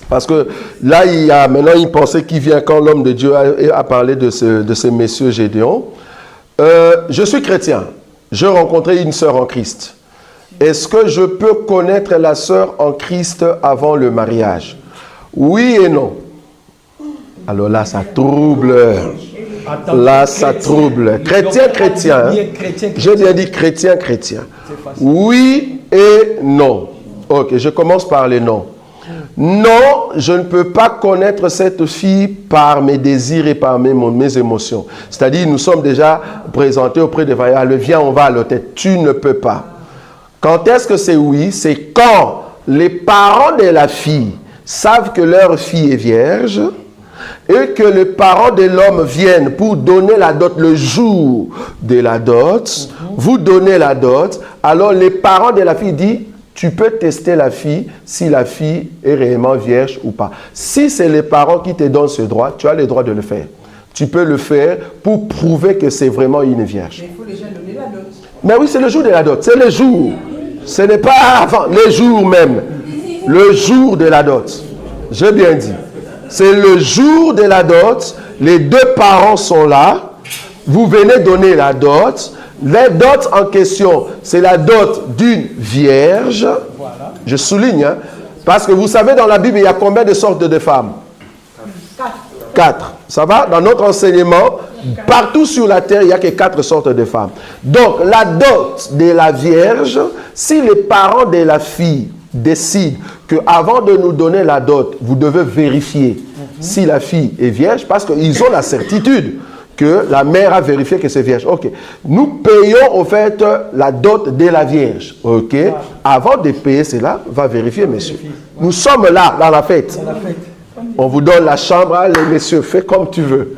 Parce que là, il y a maintenant une pensée qui vient quand l'homme de Dieu a parlé de ce monsieur Gédéon. Je suis chrétien. Je rencontrais une sœur en Christ. Est-ce que je peux connaître la sœur en Christ avant le mariage? Oui et non. Alors là, ça trouble. Attends, Là, ça trouble. Chrétien, chrétien. Hein? J'ai bien dit chrétien, chrétien. Oui et non. Ok, je commence par les non. Non, je ne peux pas connaître cette fille par mes désirs et par mes émotions. C'est-à-dire, nous sommes déjà présentés auprès de Vaïa. Viens, on va à l'hôtel. Tu ne peux pas. Quand est-ce que c'est oui? C'est quand les parents de la fille savent que leur fille est vierge et que les parents de l'homme viennent pour donner la dot le jour de la dot. Vous donnez la dot. Alors, les parents de la fille disent, tu peux tester la fille si la fille est réellement vierge ou pas. Si c'est les parents qui te donnent ce droit, tu as le droit de le faire. Tu peux le faire pour prouver que c'est vraiment une vierge. Mais il faut déjà donner la dot. Mais oui, c'est le jour de la dot. C'est le jour. Ce n'est pas avant, le jour même. Le jour de la dot. J'ai bien dit. C'est le jour de la dot. Les deux parents sont là. Vous venez donner la dot. La dot en question, c'est la dot d'une vierge. Voilà. Je souligne, hein, parce que vous savez, dans la Bible, il y a combien de sortes de femmes? 4. Ça va? Dans notre enseignement, partout sur la terre, il n'y a que 4 sortes de femmes. Donc, la dot de la vierge, si les parents de la fille décident qu'avant de nous donner la dot, vous devez vérifier si la fille est vierge, parce qu'ils ont la certitude que la mère a vérifié que c'est vierge. Ok. Nous payons en fait la dot de la vierge. Ok. Avant de payer cela, va vérifier, messieurs. Nous sommes là, dans la fête. On vous donne la chambre, les messieurs, fais comme tu veux.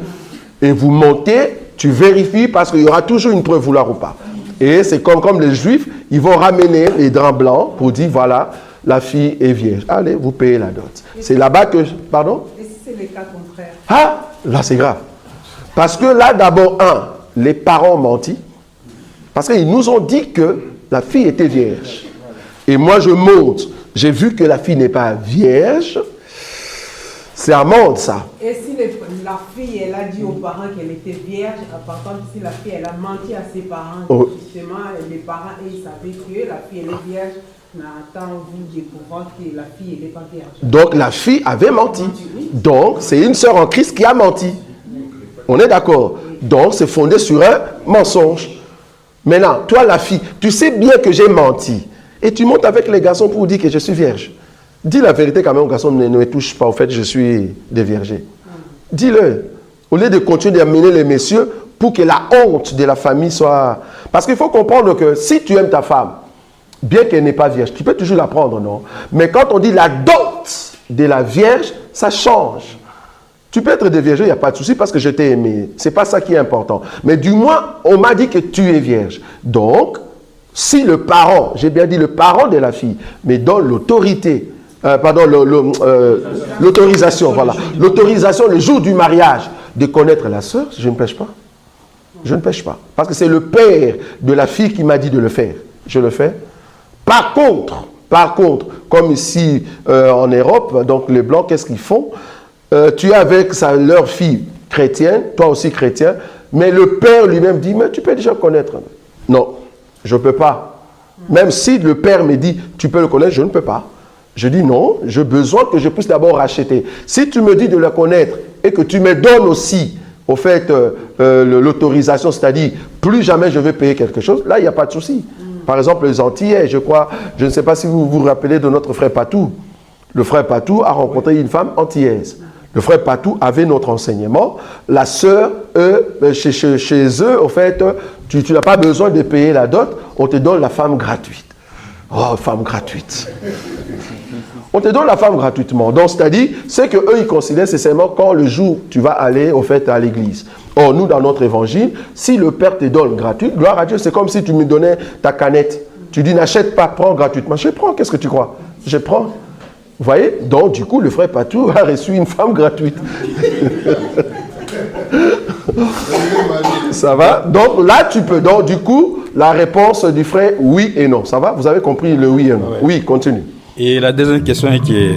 Et vous montez, tu vérifies parce qu'il y aura toujours une preuve, vouloir ou pas. Et c'est comme les juifs, ils vont ramener les draps blancs pour dire voilà, la fille est vierge. Allez, vous payez la dot. C'est là-bas que. Pardon? Et si c'est le cas contraire? Ah, là c'est grave. Parce que là, d'abord, les parents ont menti. Parce qu'ils nous ont dit que la fille était vierge. Et moi, je monte. J'ai vu que la fille n'est pas vierge. C'est un monde, ça. Et si la fille, elle a dit aux parents qu'elle était vierge, par contre, si la fille, elle a menti à ses parents, justement, les parents, ils savaient que la fille, elle est vierge, mais attends, vous découvrez que la fille, elle n'est pas vierge. Donc, la fille avait menti. Donc, c'est une sœur en Christ qui a menti. On est d'accord. Donc, c'est fondé sur un mensonge. Maintenant, toi, la fille, tu sais bien que j'ai menti. Et tu montes avec les garçons pour dire que je suis vierge. Dis la vérité quand même aux garçons, ne me touche pas. En fait, je suis déviergé. Dis-le. Au lieu de continuer d'amener les messieurs pour que la honte de la famille soit... Parce qu'il faut comprendre que si tu aimes ta femme, bien qu'elle n'est pas vierge, tu peux toujours la prendre, non? Mais quand on dit la dot de la vierge, ça change. Tu peux être déviergé, il n'y a pas de souci parce que je t'ai aimé. Ce n'est pas ça qui est important. Mais du moins, on m'a dit que tu es vierge. Donc, si le parent, j'ai bien dit le parent de la fille, mais donne l'autorité, l'autorisation, voilà. L'autorisation le jour du mariage de connaître la sœur, je ne pêche pas. Je ne pêche pas. Parce que c'est le père de la fille qui m'a dit de le faire. Je le fais. Par contre, Par contre, comme ici en Europe, donc les Blancs, qu'est-ce qu'ils font? Tu es avec leur fille chrétienne, toi aussi chrétien, mais le père lui-même dit, mais tu peux déjà connaître. Non, je ne peux pas. Même si le père me dit, tu peux le connaître, je ne peux pas. Je dis non, j'ai besoin que je puisse d'abord racheter. Si tu me dis de le connaître et que tu me donnes aussi, au fait, l'autorisation, c'est-à-dire, plus jamais je vais payer quelque chose, là, il n'y a pas de souci. Par exemple, les Antillais, je crois, je ne sais pas si vous vous rappelez de notre frère Patou. Le frère Patou a rencontré une femme antillaise. Le frère Patou avait notre enseignement. La sœur, chez eux, au fait, tu n'as pas besoin de payer la dot, on te donne la femme gratuite. Oh, femme gratuite. On te donne la femme gratuitement. Donc, c'est-à-dire, c'est qu'eux, ils considèrent, c'est seulement quand le jour tu vas aller, au fait, à l'église. Or, nous, dans notre évangile, si le Père te donne gratuit, gloire à Dieu, c'est comme si tu me donnais ta canette. Tu dis, n'achète pas, prends gratuitement. Je prends, qu'est-ce que tu crois? Je prends. Vous voyez? Donc, du coup, le frère Patou a reçu une femme gratuite. Ça va? Donc, là, tu peux. Donc, du coup, la réponse du frère, oui et non. Ça va? Vous avez compris le oui et non? Oui, continue. Et la deuxième question est que